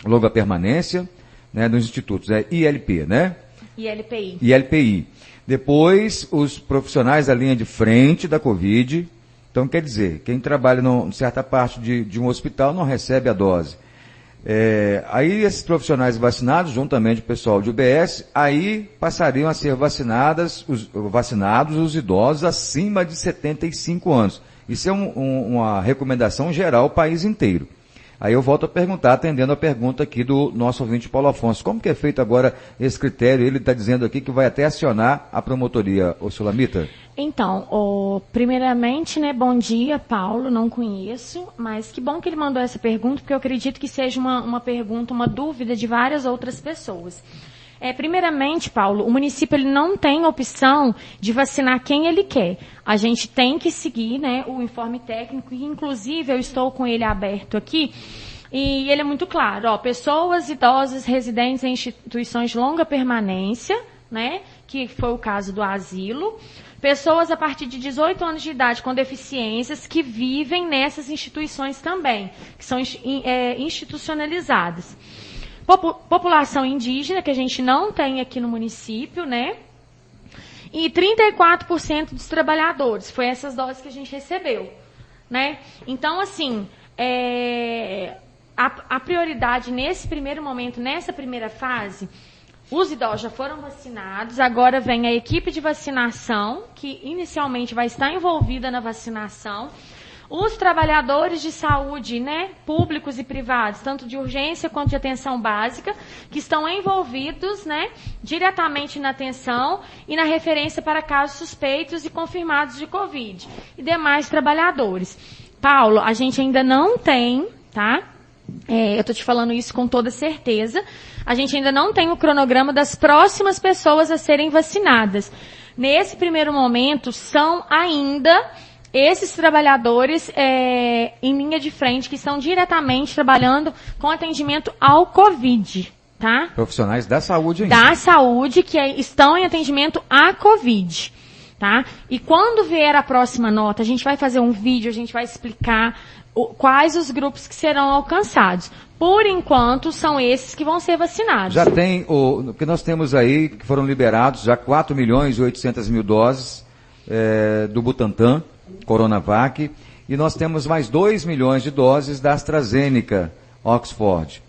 longa permanência, né, nos institutos, ILP, né? ILPI. Depois, os profissionais da linha de frente da Covid. Então, quer dizer, quem trabalha em certa parte de um hospital não recebe a dose. Aí, esses profissionais vacinados, juntamente com o pessoal de UBS, aí passariam a ser vacinados os idosos acima de 75 anos. Isso é uma recomendação geral ao país inteiro. Aí eu volto a perguntar, atendendo a pergunta aqui do nosso ouvinte Paulo Afonso. Como que é feito agora esse critério? Ele está dizendo aqui que vai até acionar a promotoria, ô Sulamita. Então, primeiramente, né, bom dia, Paulo, não conheço, mas que bom que ele mandou essa pergunta, porque eu acredito que seja uma pergunta, uma dúvida de várias outras pessoas. Primeiramente, Paulo, o município ele não tem opção de vacinar quem ele quer. A gente tem que seguir, né, o informe técnico, e inclusive eu estou com ele aberto aqui, e ele é muito claro, pessoas idosas residentes em instituições de longa permanência, né, que foi o caso do asilo, pessoas a partir de 18 anos de idade com deficiências que vivem nessas instituições também, que são institucionalizadas. População indígena, que a gente não tem aqui no município, né? E 34% dos trabalhadores. Foi essas doses que a gente recebeu, né? Então, assim, a prioridade nesse primeiro momento, nessa primeira fase, os idosos já foram vacinados, agora vem a equipe de vacinação, que inicialmente vai estar envolvida na vacinação. Os trabalhadores de saúde, né, públicos e privados, tanto de urgência quanto de atenção básica, que estão envolvidos, né, diretamente na atenção e na referência para casos suspeitos e confirmados de Covid. E demais trabalhadores. Paulo, a gente ainda não tem, tá? Eu estou te falando isso com toda certeza. A gente ainda não tem o cronograma das próximas pessoas a serem vacinadas. Nesse primeiro momento, são ainda esses trabalhadores em linha de frente, que estão diretamente trabalhando com atendimento ao Covid, tá? Profissionais da saúde ainda. Da saúde, que estão em atendimento à Covid, tá? E quando vier a próxima nota, a gente vai fazer um vídeo, a gente vai explicar quais os grupos que serão alcançados. Por enquanto, são esses que vão ser vacinados. Já tem, o que nós temos aí, que foram liberados já 4.800.000 doses do Butantan, Coronavac, e nós temos mais 2 milhões de doses da AstraZeneca, Oxford,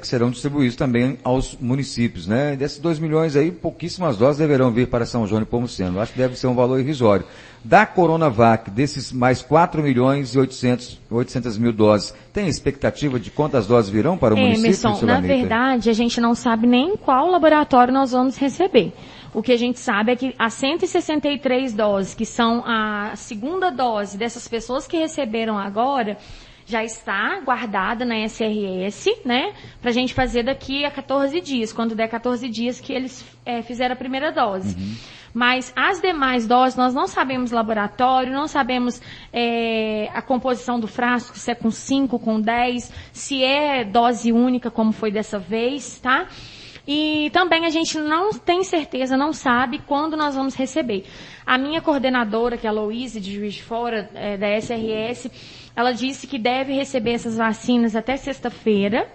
que serão distribuídos também aos municípios, né? Desses 2 milhões aí, pouquíssimas doses deverão vir para São João e Nepomuceno. Acho que deve ser um valor irrisório. Da Coronavac, desses mais 4.800.000 doses, tem expectativa de quantas doses virão para o município? Emerson, na verdade, a gente não sabe nem qual laboratório nós vamos receber. O que a gente sabe é que as 163 doses, que são a segunda dose dessas pessoas que receberam agora, já está guardada na SRS, né? Pra gente fazer daqui a 14 dias, quando der 14 dias que eles fizeram a primeira dose. Uhum. Mas as demais doses, nós não sabemos laboratório, não sabemos a composição do frasco, se é com 5, com 10, se é dose única, como foi dessa vez, tá? E também a gente não tem certeza, não sabe quando nós vamos receber. A minha coordenadora, que é a Louise, de Juiz de Fora, da SRS, ela disse que deve receber essas vacinas até sexta-feira.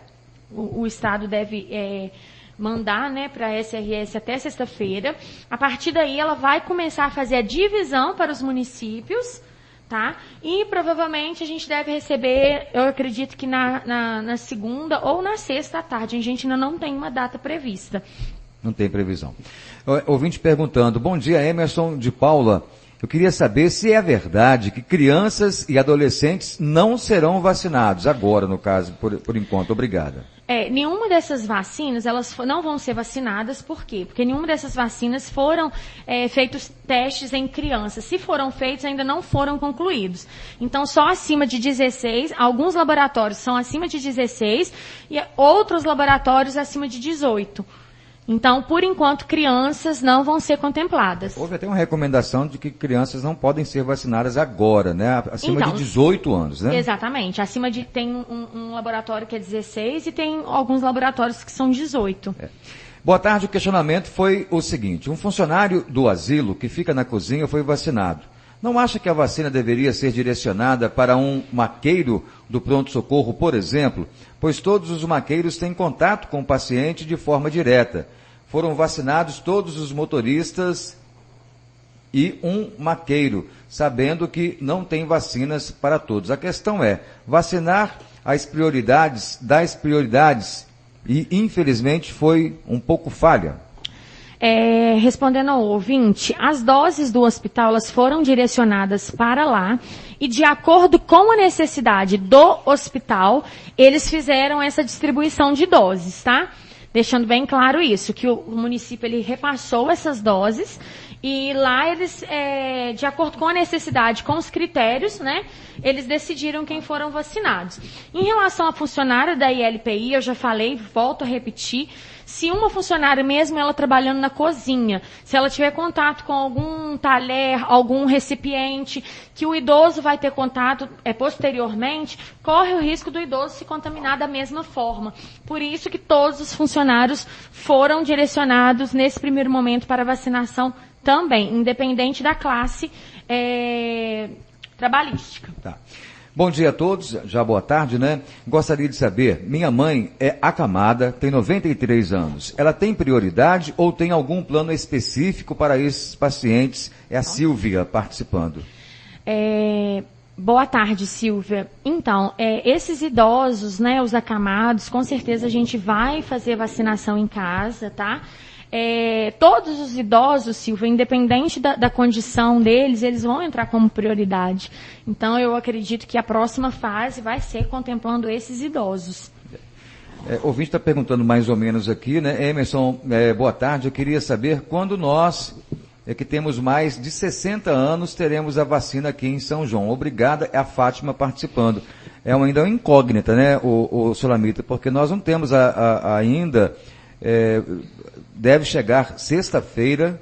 O Estado deve mandar, né, para a SRS até sexta-feira. A partir daí, ela vai começar a fazer a divisão para os municípios, tá? E provavelmente a gente deve receber, eu acredito que na segunda ou na sexta à tarde. A gente ainda não tem uma data prevista. Não tem previsão. Ouvinte perguntando, bom dia, Emerson de Paula. Eu queria saber se é verdade que crianças e adolescentes não serão vacinados agora, no caso, por enquanto. Obrigada. Nenhuma dessas vacinas, elas não vão ser vacinadas, por quê? Porque nenhuma dessas vacinas foram feitos testes em crianças. Se foram feitos, ainda não foram concluídos. Então, só acima de 16, alguns laboratórios são acima de 16 e outros laboratórios acima de 18. Então, por enquanto, crianças não vão ser contempladas. Houve até uma recomendação de que crianças não podem ser vacinadas agora, né? Acima de 18 anos, né? Exatamente. Acima de, tem um laboratório que é 16 e tem alguns laboratórios que são 18. Boa tarde, o questionamento foi o seguinte, um funcionário do asilo que fica na cozinha foi vacinado. Não acha que a vacina deveria ser direcionada para um maqueiro do pronto-socorro, por exemplo? Pois todos os maqueiros têm contato com o paciente de forma direta. Foram vacinados todos os motoristas e um maqueiro, sabendo que não tem vacinas para todos. A questão é, vacinar das prioridades, e infelizmente foi um pouco falha. Respondendo ao ouvinte, as doses do hospital elas foram direcionadas para lá e de acordo com a necessidade do hospital, eles fizeram essa distribuição de doses, tá? Deixando bem claro isso, que o município ele repassou essas doses e lá eles, de acordo com a necessidade, com os critérios, né, eles decidiram quem foram vacinados. Em relação à funcionária da ILPI, eu já falei, volto a repetir, se uma funcionária, mesmo ela trabalhando na cozinha, se ela tiver contato com algum talher, algum recipiente, que o idoso vai ter contato posteriormente, corre o risco do idoso se contaminar da mesma forma. Por isso que todos os funcionários foram direcionados nesse primeiro momento para vacinação também, independente da classe trabalhística. Tá. Bom dia a todos, já boa tarde, né? Gostaria de saber, minha mãe é acamada, tem 93 anos. Ela tem prioridade ou tem algum plano específico para esses pacientes? É a Silvia participando. Boa tarde, Silvia. Então, esses idosos, né, os acamados, com certeza a gente vai fazer vacinação em casa, tá? Todos os idosos, Silvia, independente da condição deles, eles vão entrar como prioridade. Então, eu acredito que a próxima fase vai ser contemplando esses idosos. O ouvinte está perguntando mais ou menos aqui, né? Emerson, boa tarde. Eu queria saber quando nós, que temos mais de 60 anos, teremos a vacina aqui em São João. Obrigada, é a Fátima participando. Ainda uma incógnita, né, o Sulamita, porque nós não temos ainda... deve chegar sexta-feira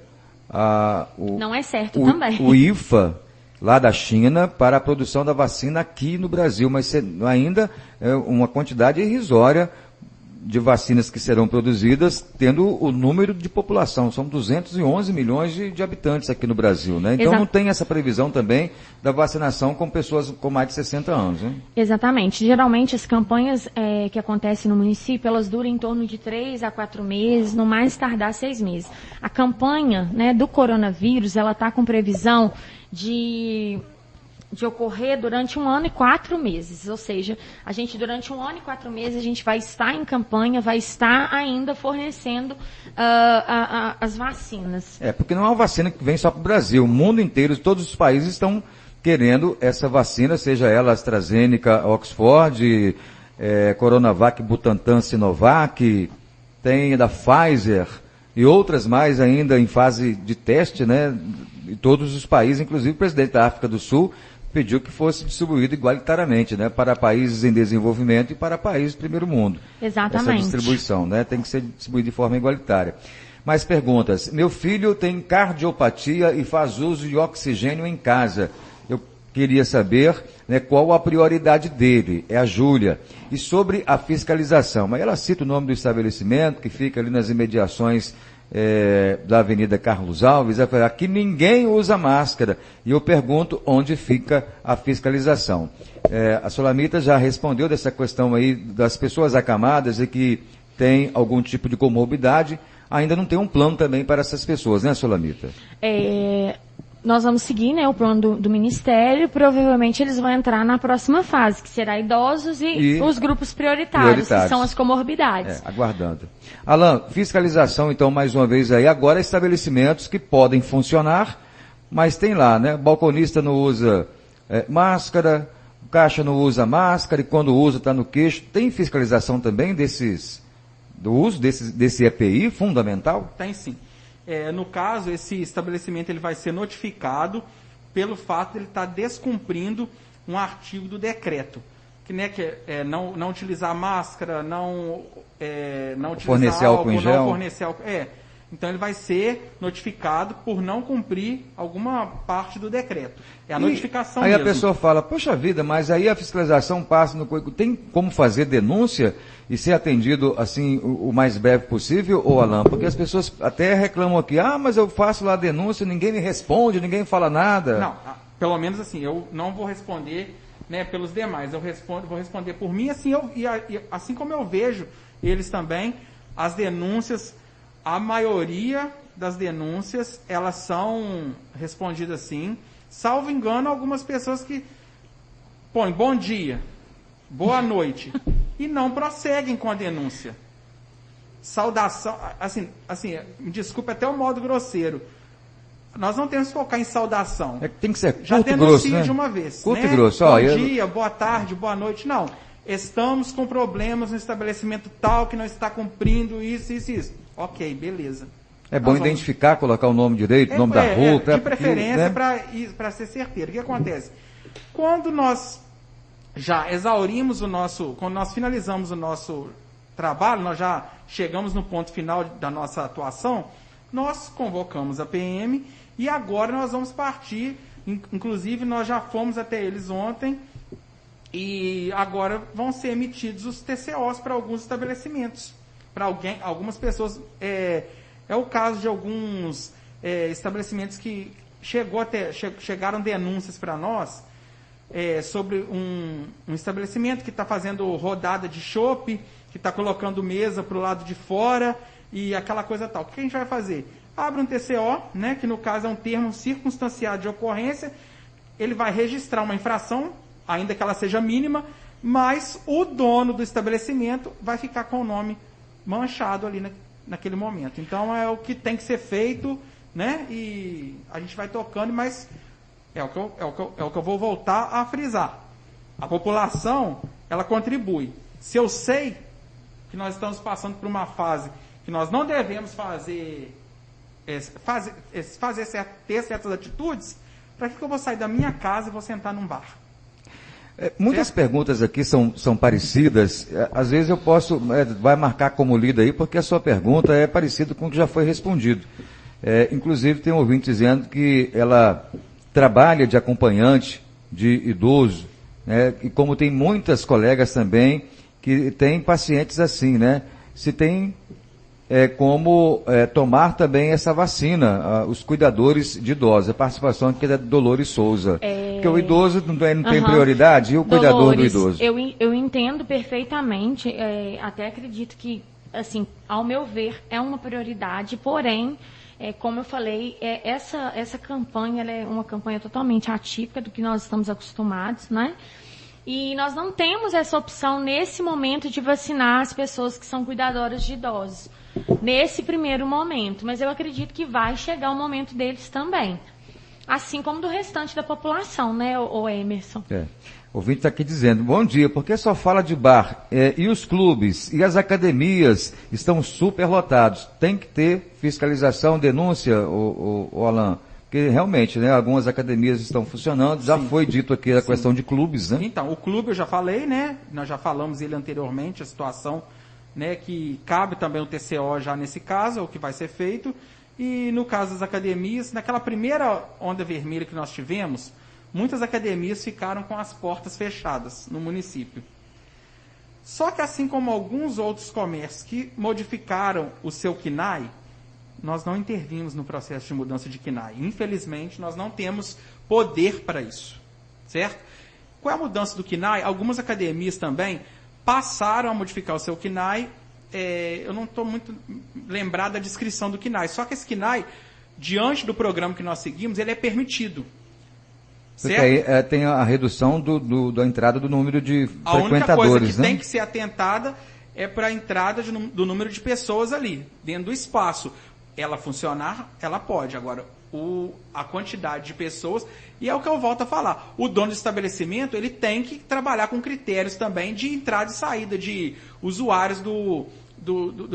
não é certo também. O IFA, lá da China, para a produção da vacina aqui no Brasil, mas ainda é uma quantidade irrisória de vacinas que serão produzidas, tendo o número de população. São 211 milhões de habitantes aqui no Brasil, né? Então não tem essa previsão também da vacinação com pessoas com mais de 60 anos, né? Exatamente. Geralmente as campanhas que acontecem no município, elas duram em torno de 3 a 4 meses, no mais tardar 6 meses. A campanha, né, do coronavírus, ela está com previsão de ocorrer durante 1 ano e 4 meses, ou seja, a gente durante 1 ano e 4 meses a gente vai estar em campanha, vai estar ainda fornecendo as vacinas. Porque não é uma vacina que vem só para o Brasil, o mundo inteiro, todos os países estão querendo essa vacina, seja ela AstraZeneca, Oxford, Coronavac, Butantan, Sinovac, tem da Pfizer e outras mais ainda em fase de teste, né? Em todos os países, inclusive o presidente da África do Sul pediu que fosse distribuído igualitariamente, né, para países em desenvolvimento e para países do primeiro mundo. Exatamente. Essa distribuição, né, tem que ser distribuída de forma igualitária. Mais perguntas. Meu filho tem cardiopatia e faz uso de oxigênio em casa. Eu queria saber, né, qual a prioridade dele. É a Júlia. E sobre a fiscalização. Mas ela cita o nome do estabelecimento, que fica ali nas imediações da Avenida Carlos Alves. Ela fala, aqui ninguém usa máscara. E eu pergunto onde fica a fiscalização. A Sulamita já respondeu dessa questão aí das pessoas acamadas e que tem algum tipo de comorbidade. Ainda não tem um plano também para essas pessoas, né, Sulamita? Nós vamos seguir, né, o plano do Ministério. Provavelmente eles vão entrar na próxima fase, que será idosos e os grupos prioritários, que são as comorbidades. Aguardando. Alan, fiscalização, então, mais uma vez aí. Agora, estabelecimentos que podem funcionar, mas tem lá, né? O balconista não usa máscara, o caixa não usa máscara, e quando usa está no queixo. Tem fiscalização também do uso desse EPI fundamental? Tem sim. No caso, esse estabelecimento ele vai ser notificado pelo fato de ele estar descumprindo um artigo do decreto, que não utilizar máscara, não utilizar fornecer álcool em gel. Não fornecer álcool. Então ele vai ser notificado por não cumprir alguma parte do decreto. É a notificação mesmo. Aí a pessoa fala, poxa vida, mas aí a fiscalização passa no... Tem como fazer denúncia e ser atendido assim o mais breve possível, ou Alan? Porque as pessoas até reclamam aqui, mas eu faço lá a denúncia, ninguém me responde, ninguém fala nada. Não, pelo menos assim, eu não vou responder, né, pelos demais, vou responder por mim, assim, assim como eu vejo eles também, as denúncias, a maioria das denúncias, elas são respondidas assim, salvo engano, algumas pessoas que põem bom dia, boa noite, e não prosseguem com a denúncia. saudação, assim, me desculpe até o modo grosseiro. Nós não temos que focar em saudação. Tem que ser Já curto e denuncia grosso, né? de uma vez. Curto né? e grosso. Bom dia, boa tarde, boa noite. Não. Estamos com problemas no estabelecimento tal que não está cumprindo isso. Ok, beleza. É bom identificar, colocar o nome direito, o nome da rua. De preferência, né? Para ser certeiro. O que acontece? Quando nós já exaurimos quando nós finalizamos o nosso trabalho, nós já chegamos no ponto final da nossa atuação, nós convocamos a PM e agora nós vamos partir, inclusive nós já fomos até eles ontem e agora vão ser emitidos os TCOs para alguns estabelecimentos. Para algumas pessoas, é o caso de alguns estabelecimentos que chegaram denúncias para nós sobre um estabelecimento que está fazendo rodada de chopp, que está colocando mesa para o lado de fora e aquela coisa tal. O que a gente vai fazer? Abre um TCO, né, que no caso é um termo circunstanciado de ocorrência, ele vai registrar uma infração, ainda que ela seja mínima, mas o dono do estabelecimento vai ficar com o nome manchado ali naquele momento. Então é o que tem que ser feito, né, e a gente vai tocando, mas é o que eu vou voltar a frisar. A população, ela contribui. Se eu sei que nós estamos passando por uma fase que nós não devemos ter certas atitudes, para que eu vou sair da minha casa e vou sentar num bar? Muitas perguntas aqui são parecidas. Às vezes eu posso, vai marcar como lida aí, porque a sua pergunta é parecida com o que já foi respondido. Inclusive tem um ouvinte dizendo que ela trabalha de acompanhante de idoso, né? E como tem muitas colegas também que têm pacientes assim, né? Se tem como tomar também essa vacina, os cuidadores de idosos. A participação aqui é da Dolores Souza. Porque o idoso não tem prioridade, e o Dolores, cuidador do idoso? Eu entendo perfeitamente, até acredito que, assim, ao meu ver, é uma prioridade, porém, como eu falei, essa campanha ela é uma campanha totalmente atípica do que nós estamos acostumados, né? E nós não temos essa opção nesse momento de vacinar as pessoas que são cuidadoras de idosos, nesse primeiro momento. Mas eu acredito que vai chegar o momento deles também, assim como do restante da população, né, o Emerson? O ouvinte está aqui dizendo, bom dia, porque só fala de bar, e os clubes e as academias estão super lotados. Tem que ter fiscalização, denúncia, o Alan? Porque realmente, né, algumas academias estão funcionando, já foi dito aqui a questão de clubes, né? Então, o clube eu já falei, né, nós já falamos ele anteriormente, a situação, né, que cabe também o TCO já nesse caso, é o que vai ser feito. E no caso das academias, naquela primeira onda vermelha que nós tivemos, muitas academias ficaram com as portas fechadas no município. Só que assim como alguns outros comércios que modificaram o seu KNAI, nós não intervimos no processo de mudança de KNAI. Infelizmente, nós não temos poder para isso, certo? Com a mudança do KNAI, algumas academias também passaram a modificar o seu KNAI. Eu não estou muito lembrado da descrição do KNAI, só que esse KNAI, diante do programa que nós seguimos, ele é permitido. Porque aí tem a redução da entrada do número de frequentadores. A única coisa que né? tem que ser atentada é para a entrada do número de pessoas ali, dentro do espaço. Ela funcionar, ela pode. Agora, a quantidade de pessoas, e é o que eu volto a falar, o dono do estabelecimento, ele tem que trabalhar com critérios também de entrada e saída de usuários do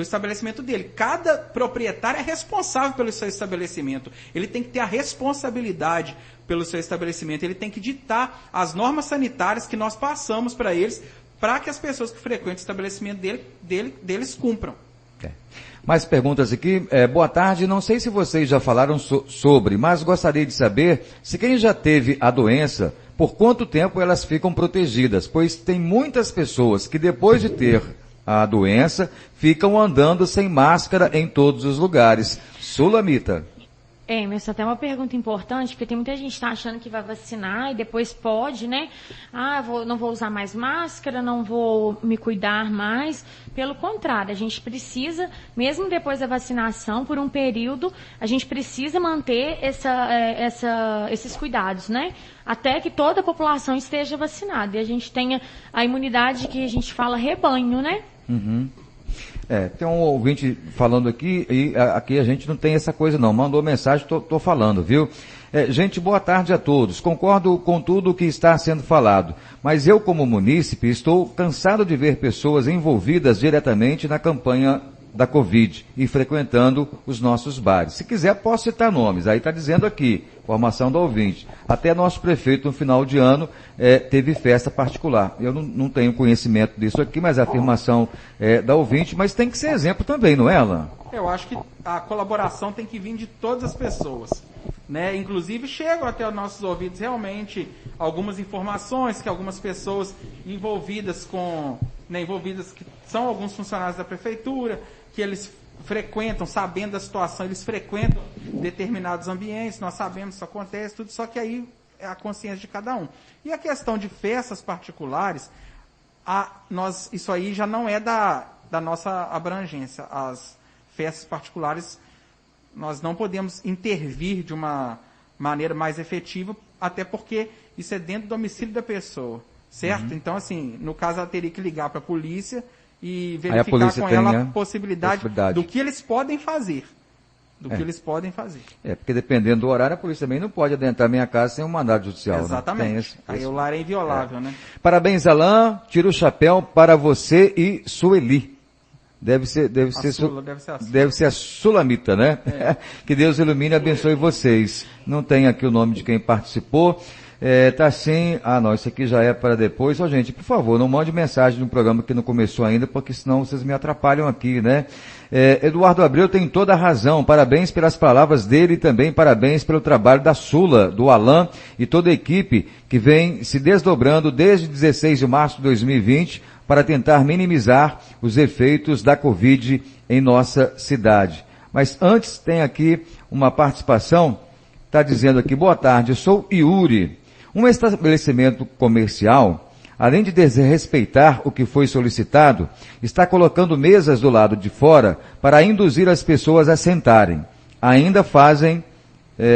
estabelecimento dele. Cada proprietário é responsável pelo seu estabelecimento. Ele tem que ter a responsabilidade pelo seu estabelecimento. Ele tem que ditar as normas sanitárias que nós passamos para eles, para que as pessoas que frequentam o estabelecimento deles cumpram. Mais perguntas aqui. Boa tarde. Não sei se vocês já falaram sobre, mas gostaria de saber se quem já teve a doença, por quanto tempo elas ficam protegidas, pois tem muitas pessoas que depois de ter a doença ficam andando sem máscara em todos os lugares. Sulamita. Mas até uma pergunta importante, porque tem muita gente que está achando que vai vacinar e depois pode, né? Não vou usar mais máscara, não vou me cuidar mais. Pelo contrário, a gente precisa, mesmo depois da vacinação, por um período, a gente precisa manter esses cuidados, né? Até que toda a população esteja vacinada e a gente tenha a imunidade que a gente fala rebanho, né? Uhum. Tem um ouvinte falando aqui, e aqui a gente não tem essa coisa não, mandou mensagem, tô falando, viu? Gente, boa tarde a todos, concordo com tudo o que está sendo falado, mas eu como munícipe estou cansado de ver pessoas envolvidas diretamente na campanha da Covid e frequentando os nossos bares. Se quiser, posso citar nomes. Aí está dizendo aqui, informação do ouvinte. Até nosso prefeito, no final de ano, teve festa particular. Eu não tenho conhecimento disso aqui, mas a afirmação é da ouvinte, mas tem que ser exemplo também, não é, Alan? Eu acho que a colaboração tem que vir de todas as pessoas, né? Inclusive chegam até os nossos ouvidos realmente algumas informações que algumas pessoas envolvidas que são alguns funcionários da prefeitura, que eles frequentam, sabendo da situação, eles frequentam determinados ambientes, nós sabemos que isso acontece, tudo, só que aí é a consciência de cada um. E a questão de festas particulares, isso aí já não é da nossa abrangência. As festas particulares, nós não podemos intervir de uma maneira mais efetiva, até porque isso é dentro do domicílio da pessoa, certo? Então, assim, no caso, ela teria que ligar para a polícia e verificar com ela a possibilidade do que eles podem fazer. Que eles podem fazer. Porque dependendo do horário, a polícia também não pode adentrar minha casa sem um mandado judicial. Exatamente. Né? Aí o lar é inviolável, né? Parabéns, Alain. Tira o chapéu para você e Sueli. Deve ser a Sulamita, né? Que Deus ilumine e abençoe vocês. Não tem aqui o nome de quem participou. Tá assim, não, isso aqui já é para depois. Gente, por favor, não mande mensagem no programa que não começou ainda, porque senão vocês me atrapalham aqui, né? Eduardo Abreu tem toda a razão, parabéns pelas palavras dele e também parabéns pelo trabalho da Sula, do Alain e toda a equipe que vem se desdobrando desde 16 de março de 2020 para tentar minimizar os efeitos da Covid em nossa cidade. Mas antes tem aqui uma participação, está dizendo aqui, boa tarde, eu sou Yuri. Um estabelecimento comercial, além de desrespeitar o que foi solicitado, está colocando mesas do lado de fora para induzir as pessoas a sentarem. Ainda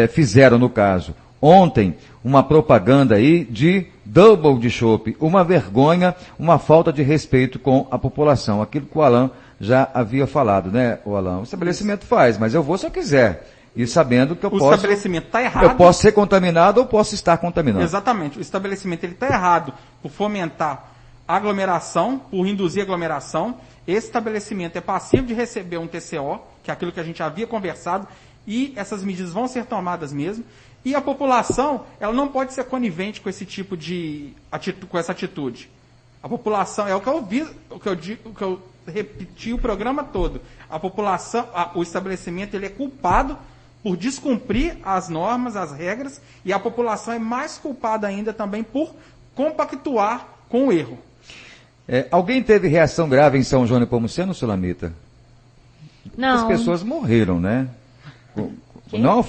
fizeram no caso, ontem, uma propaganda aí de double de chopp, uma vergonha, uma falta de respeito com a população. Aquilo que o Alain já havia falado, né, o Alain? O estabelecimento faz, mas eu vou se eu quiser. E sabendo que o estabelecimento está errado. Eu posso ser contaminado ou posso estar contaminado. Exatamente. O estabelecimento está errado por fomentar aglomeração, por induzir aglomeração. Esse estabelecimento é passivo de receber um TCO, que é aquilo que a gente havia conversado, e essas medidas vão ser tomadas mesmo. E a população, ela não pode ser conivente com esse tipo de com essa atitude. A população, é o que eu vi, o que eu repeti o programa todo. A população, o estabelecimento, ele é culpado por descumprir as normas, as regras, e a população é mais culpada ainda também por compactuar com o erro. Alguém teve reação grave em São João Nepomuceno, Sulamita? Não. As pessoas morreram, né? Não,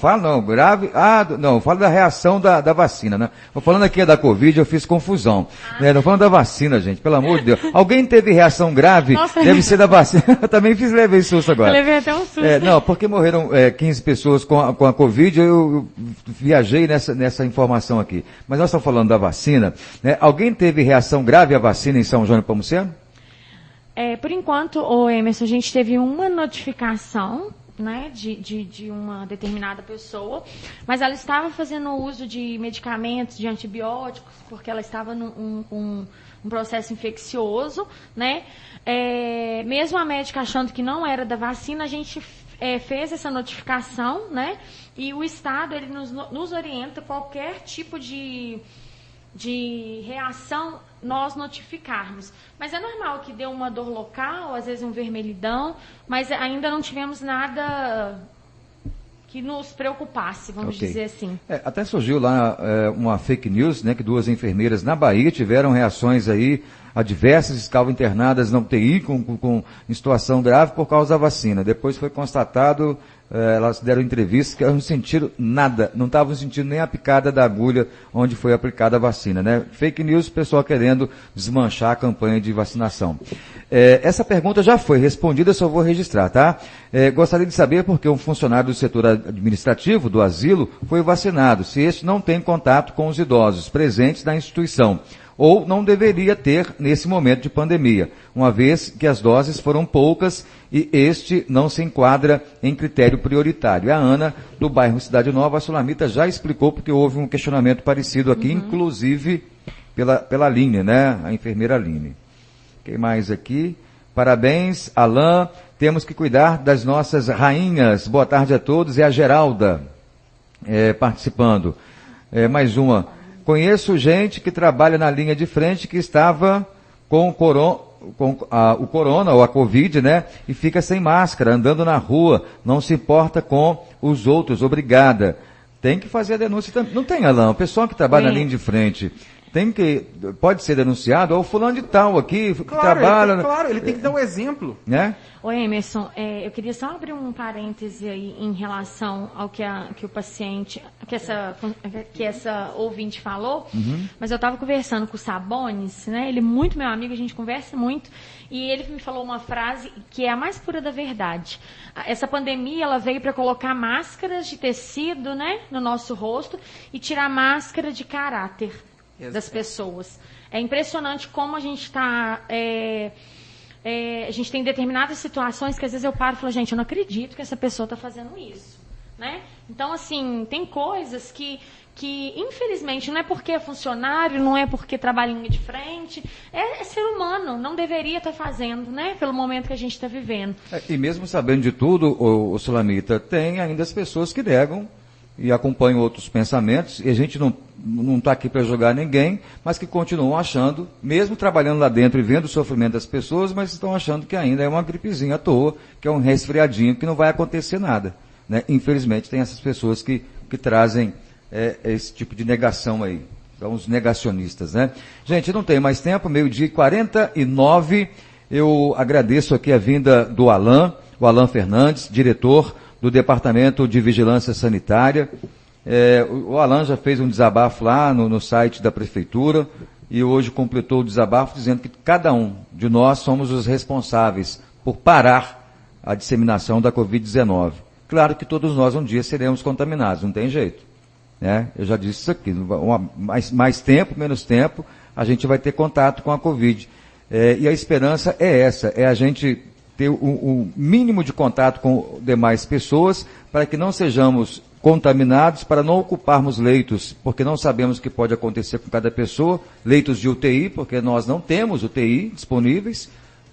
grave. Não, falo da reação da vacina, né? Vou falando aqui da Covid, eu fiz confusão. Não falando da vacina, gente, pelo amor de Deus. Alguém teve reação grave? Nossa, deve ser da vacina. Eu também levei susto agora. Eu levei até um susto. Não, porque morreram 15 pessoas com a Covid, eu viajei nessa informação aqui. Mas nós estamos falando da vacina, né? Alguém teve reação grave à vacina em São João Nepomuceno? Por enquanto, Emerson, a gente teve uma notificação, né, de uma determinada pessoa, mas ela estava fazendo uso de medicamentos, de antibióticos, porque ela estava num processo infeccioso, né? Mesmo a médica achando que não era da vacina, a gente fez essa notificação, né? E o Estado, ele nos orienta qualquer tipo de reação nós notificarmos. Mas é normal que dê uma dor local, às vezes um vermelhidão, mas ainda não tivemos nada que nos preocupasse, vamos dizer assim. Até surgiu lá uma fake news, né, que 2 enfermeiras na Bahia tiveram reações aí adversas, estavam internadas na UTI em situação grave por causa da vacina. Depois foi constatado, elas deram entrevistas que elas não sentiram nada, não estavam sentindo nem a picada da agulha onde foi aplicada a vacina, né? Fake news, pessoal querendo desmanchar a campanha de vacinação. Essa pergunta já foi respondida, só vou registrar, tá? Gostaria de saber por que um funcionário do setor administrativo do asilo foi vacinado, se este não tem contato com os idosos presentes na instituição. ou não deveria ter nesse momento de pandemia, uma vez que as doses foram poucas e este não se enquadra em critério prioritário. E a Ana, do bairro Cidade Nova, a Sulamita já explicou, porque houve um questionamento parecido aqui, inclusive pela Aline, né? A enfermeira Aline. Quem mais aqui? Parabéns, Alain. Temos que cuidar das nossas rainhas. Boa tarde a todos. E a Geralda participando. Mais uma. Conheço gente que trabalha na linha de frente que estava com o corona ou a Covid, né? E fica sem máscara, andando na rua, não se importa com os outros. Obrigada. Tem que fazer a denúncia também. Não tem, Alain? O pessoal que trabalha na linha de frente pode ser denunciado, ou fulano de tal aqui, que trabalha... Claro, ele tem que dar o exemplo. Né? Ô Emerson, eu queria só abrir um parêntese aí em relação ao que o paciente, que essa ouvinte falou, mas eu estava conversando com o Sabonis, né? Ele é muito meu amigo, a gente conversa muito, e ele me falou uma frase que é a mais pura da verdade. Essa pandemia, ela veio para colocar máscaras de tecido, né, no nosso rosto e tirar máscara de caráter das pessoas. É impressionante como a gente está... a gente tem determinadas situações que às vezes eu paro e falo, gente, eu não acredito que essa pessoa está fazendo isso, né? Então, assim, tem coisas que infelizmente não é porque é funcionário, não é porque trabalha em linha de frente, é ser humano, não deveria estar fazendo, né? Pelo momento que a gente está vivendo. E mesmo sabendo de tudo, o Sulamita, tem ainda as pessoas que negam e acompanham outros pensamentos, e a gente não está aqui para julgar ninguém, mas que continuam achando, mesmo trabalhando lá dentro e vendo o sofrimento das pessoas, mas estão achando que ainda é uma gripezinha à toa, que é um resfriadinho, que não vai acontecer nada. Né? Infelizmente, tem essas pessoas que trazem esse tipo de negação aí. São os negacionistas, né? Gente, não tem mais tempo, 12h49. Eu agradeço aqui a vinda do Alain, o Alain Fernandes, diretor do Departamento de Vigilância Sanitária. O Alain já fez um desabafo lá no site da Prefeitura e hoje completou o desabafo dizendo que cada um de nós somos os responsáveis por parar a disseminação da Covid-19. Claro que todos nós um dia seremos contaminados, não tem jeito. Né? Eu já disse isso aqui, mais tempo, menos tempo, a gente vai ter contato com a Covid. E a esperança é essa, é a gente ter o mínimo de contato com demais pessoas para que não sejamos contaminados, para não ocuparmos leitos, porque não sabemos o que pode acontecer com cada pessoa, leitos de UTI, porque nós não temos UTI disponíveis,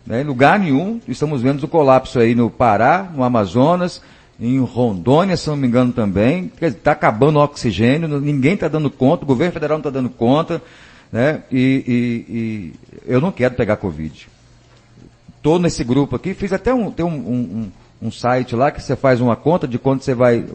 né, em lugar nenhum. Estamos vendo o colapso aí no Pará, no Amazonas, em Rondônia, se não me engano também. Está acabando o oxigênio, ninguém está dando conta, o governo federal não está dando conta, né, e eu não quero pegar Covid. Estou nesse grupo aqui, fiz até um site lá que você faz uma conta de quando você vai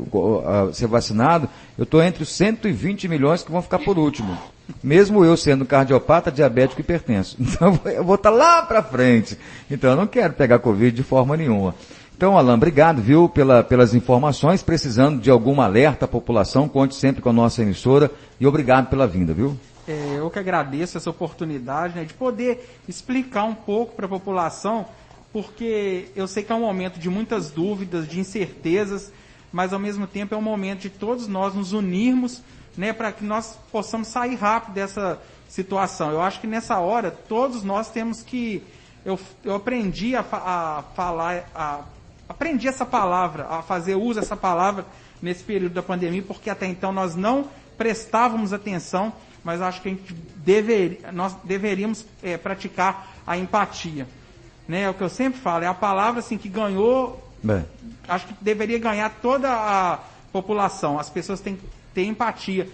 ser vacinado. Eu estou entre os 120 milhões que vão ficar por último. Mesmo eu sendo cardiopata, diabético e hipertenso. Então eu vou estar lá para frente. Então eu não quero pegar Covid de forma nenhuma. Então, Alain, obrigado, viu, pelas informações. Precisando de algum alerta à população, conte sempre com a nossa emissora. E obrigado pela vinda, viu? Eu que agradeço essa oportunidade, né, de poder explicar um pouco para a população, porque eu sei que é um momento de muitas dúvidas, de incertezas, mas ao mesmo tempo é um momento de todos nós nos unirmos, né, para que nós possamos sair rápido dessa situação. Eu acho que nessa hora todos nós temos que... Eu aprendi a falar, aprendi essa palavra, a fazer uso dessa palavra nesse período da pandemia, porque até então nós não prestávamos atenção, mas acho que nós deveríamos praticar a empatia. Né? É o que eu sempre falo, é a palavra assim, que ganhou, acho que deveria ganhar toda a população. As pessoas têm que ter empatia.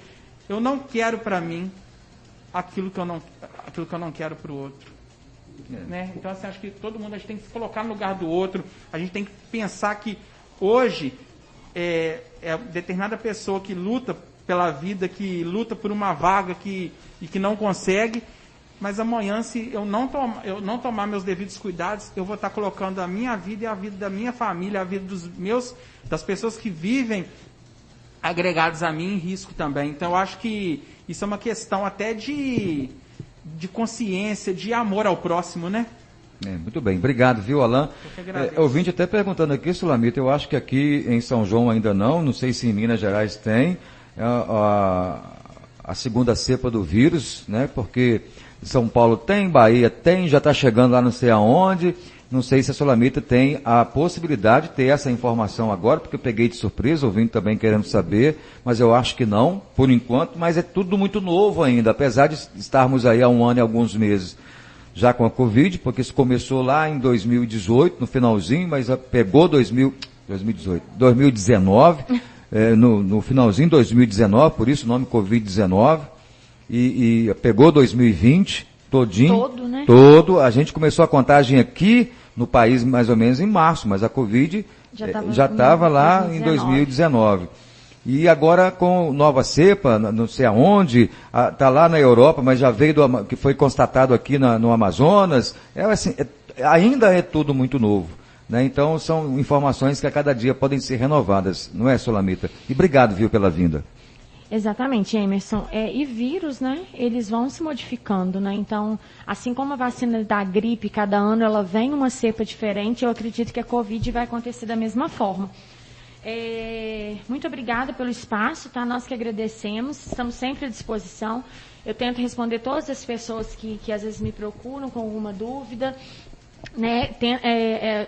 Eu não quero para mim aquilo que eu não quero para o outro. Né? Então, assim, acho que todo mundo a gente tem que se colocar no lugar do outro. A gente tem que pensar que hoje é determinada pessoa que luta pela vida, que luta por uma vaga e que não consegue, mas amanhã, se eu não tomar meus devidos cuidados, eu vou estar colocando a minha vida e a vida da minha família, a vida das pessoas que vivem agregados a mim em risco também. Então, eu acho que isso é uma questão até de consciência, de amor ao próximo, né? Muito bem, obrigado, viu, Alain? Ouvinte até perguntando aqui, Sulamita, eu acho que aqui em São João ainda não sei se em Minas Gerais tem. A a segunda cepa do vírus, né? Porque São Paulo tem, Bahia tem, já está chegando lá não sei aonde. Não sei se a Solamita tem a possibilidade de ter essa informação agora, porque eu peguei de surpresa, ouvindo também querendo saber, mas eu acho que não, por enquanto, mas é tudo muito novo ainda, apesar de estarmos aí há 1 ano e alguns meses já com a Covid, porque isso começou lá em 2018, no finalzinho, mas pegou 2019, no finalzinho de 2019, por isso o nome Covid-19, e pegou 2020 todinho. Todo, né? Todo. A gente começou a contagem aqui no país mais ou menos em março, mas a Covid já estava lá em 2019. E agora com nova cepa, não sei aonde, está lá na Europa, mas já veio que foi constatado aqui no Amazonas. Ainda é tudo muito novo, né? Então são informações que a cada dia podem ser renovadas, não é, Solamita? E obrigado, viu, pela vinda. Exatamente, Emerson. E vírus, né, eles vão se modificando, né? Então, assim como a vacina da gripe, cada ano ela vem uma cepa diferente, eu acredito que a Covid vai acontecer da mesma forma. Muito obrigada pelo espaço, tá? Nós que agradecemos, estamos sempre à disposição. Eu tento responder todas as pessoas que às vezes me procuram com alguma dúvida. Né?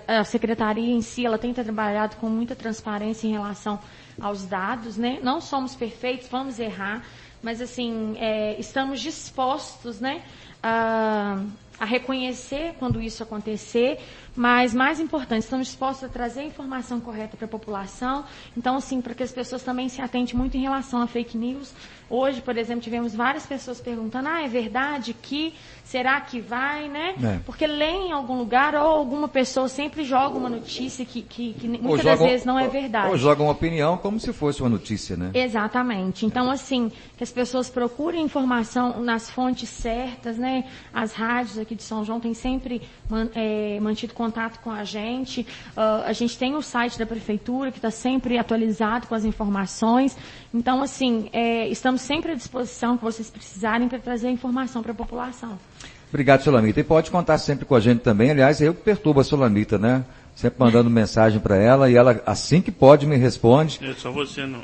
A secretaria em si, ela tem trabalhado com muita transparência em relação aos dados, né? Não somos perfeitos, vamos errar, mas assim, estamos dispostos, né, a reconhecer quando isso acontecer, mas mais importante, estamos dispostos a trazer a informação correta para a população. Então, assim, para que as pessoas também se atentem muito em relação a fake news. Hoje, por exemplo, tivemos várias pessoas perguntando, é verdade que, será que vai, né? Porque lê em algum lugar ou alguma pessoa sempre joga uma notícia que muitas das vezes não é verdade. Ou joga uma opinião como se fosse uma notícia, né? Exatamente. Então, assim, que as pessoas procurem informação nas fontes certas, né? As rádios aqui de São João têm sempre mantido contato com a gente. A gente tem o site da prefeitura que está sempre atualizado com as informações. Então, assim, estamos sempre à disposição que vocês precisarem para trazer a informação para a população. Obrigado, Solamita. E pode contar sempre com a gente também. Aliás, eu que perturbo a Solamita, né? Sempre mandando mensagem para ela e ela, assim que pode, me responde. Só você não.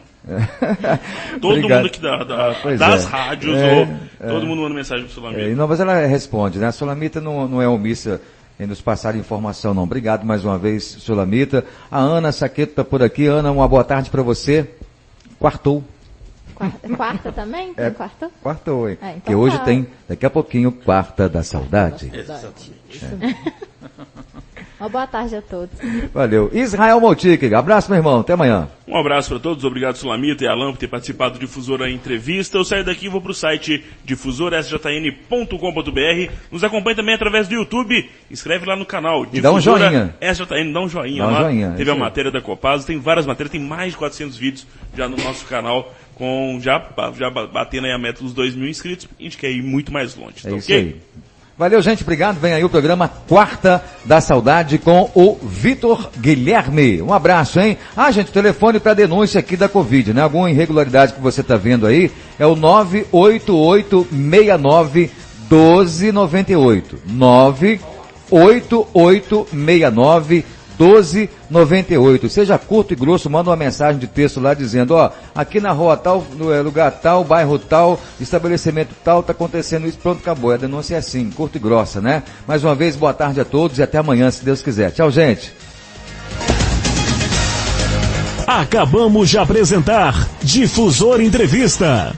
Todo mundo aqui das rádios, todo mundo manda mensagem para a Solamita. Não, mas ela responde, né? A Solamita não é omissa em nos passar informação, não. Obrigado mais uma vez, Solamita. A Ana Saqueto está por aqui. Ana, uma boa tarde para você. Quartou. Quarta também? Tem quarta? Quartou, hein? Então que hoje tem, daqui a pouquinho, Quarta da Saudade. Exatamente. Uma boa tarde a todos. Valeu. Israel Moutique, abraço, meu irmão. Até amanhã. Um abraço para todos. Obrigado, Solamita e Alan, por ter participado do Difusora Entrevista. Eu saio daqui e vou para o site difusorasjn.com.br. Nos acompanhe também através do YouTube. Inscreve lá no canal. E dá um joinha. SJN, dá um joinha. Dá um joinha. Teve a matéria da Copasa, tem várias matérias, tem mais de 400 vídeos já no nosso canal, com já batendo aí a meta dos 2.000 inscritos. A gente quer ir muito mais longe, tá isso aí. Valeu, gente, obrigado. Vem aí o programa Quarta da Saudade com o Vitor Guilherme. Um abraço, hein? Gente, o telefone para denúncia aqui da Covid, né? Alguma irregularidade que você está vendo aí é o 98869-1298. 98869-1298. Seja curto e grosso, manda uma mensagem de texto lá dizendo, aqui na rua tal, no lugar tal, bairro tal, estabelecimento tal, tá acontecendo isso, pronto, acabou. A denúncia é assim, curta e grossa, né? Mais uma vez, boa tarde a todos e até amanhã, se Deus quiser. Tchau, gente. Acabamos de apresentar Difusor Entrevista.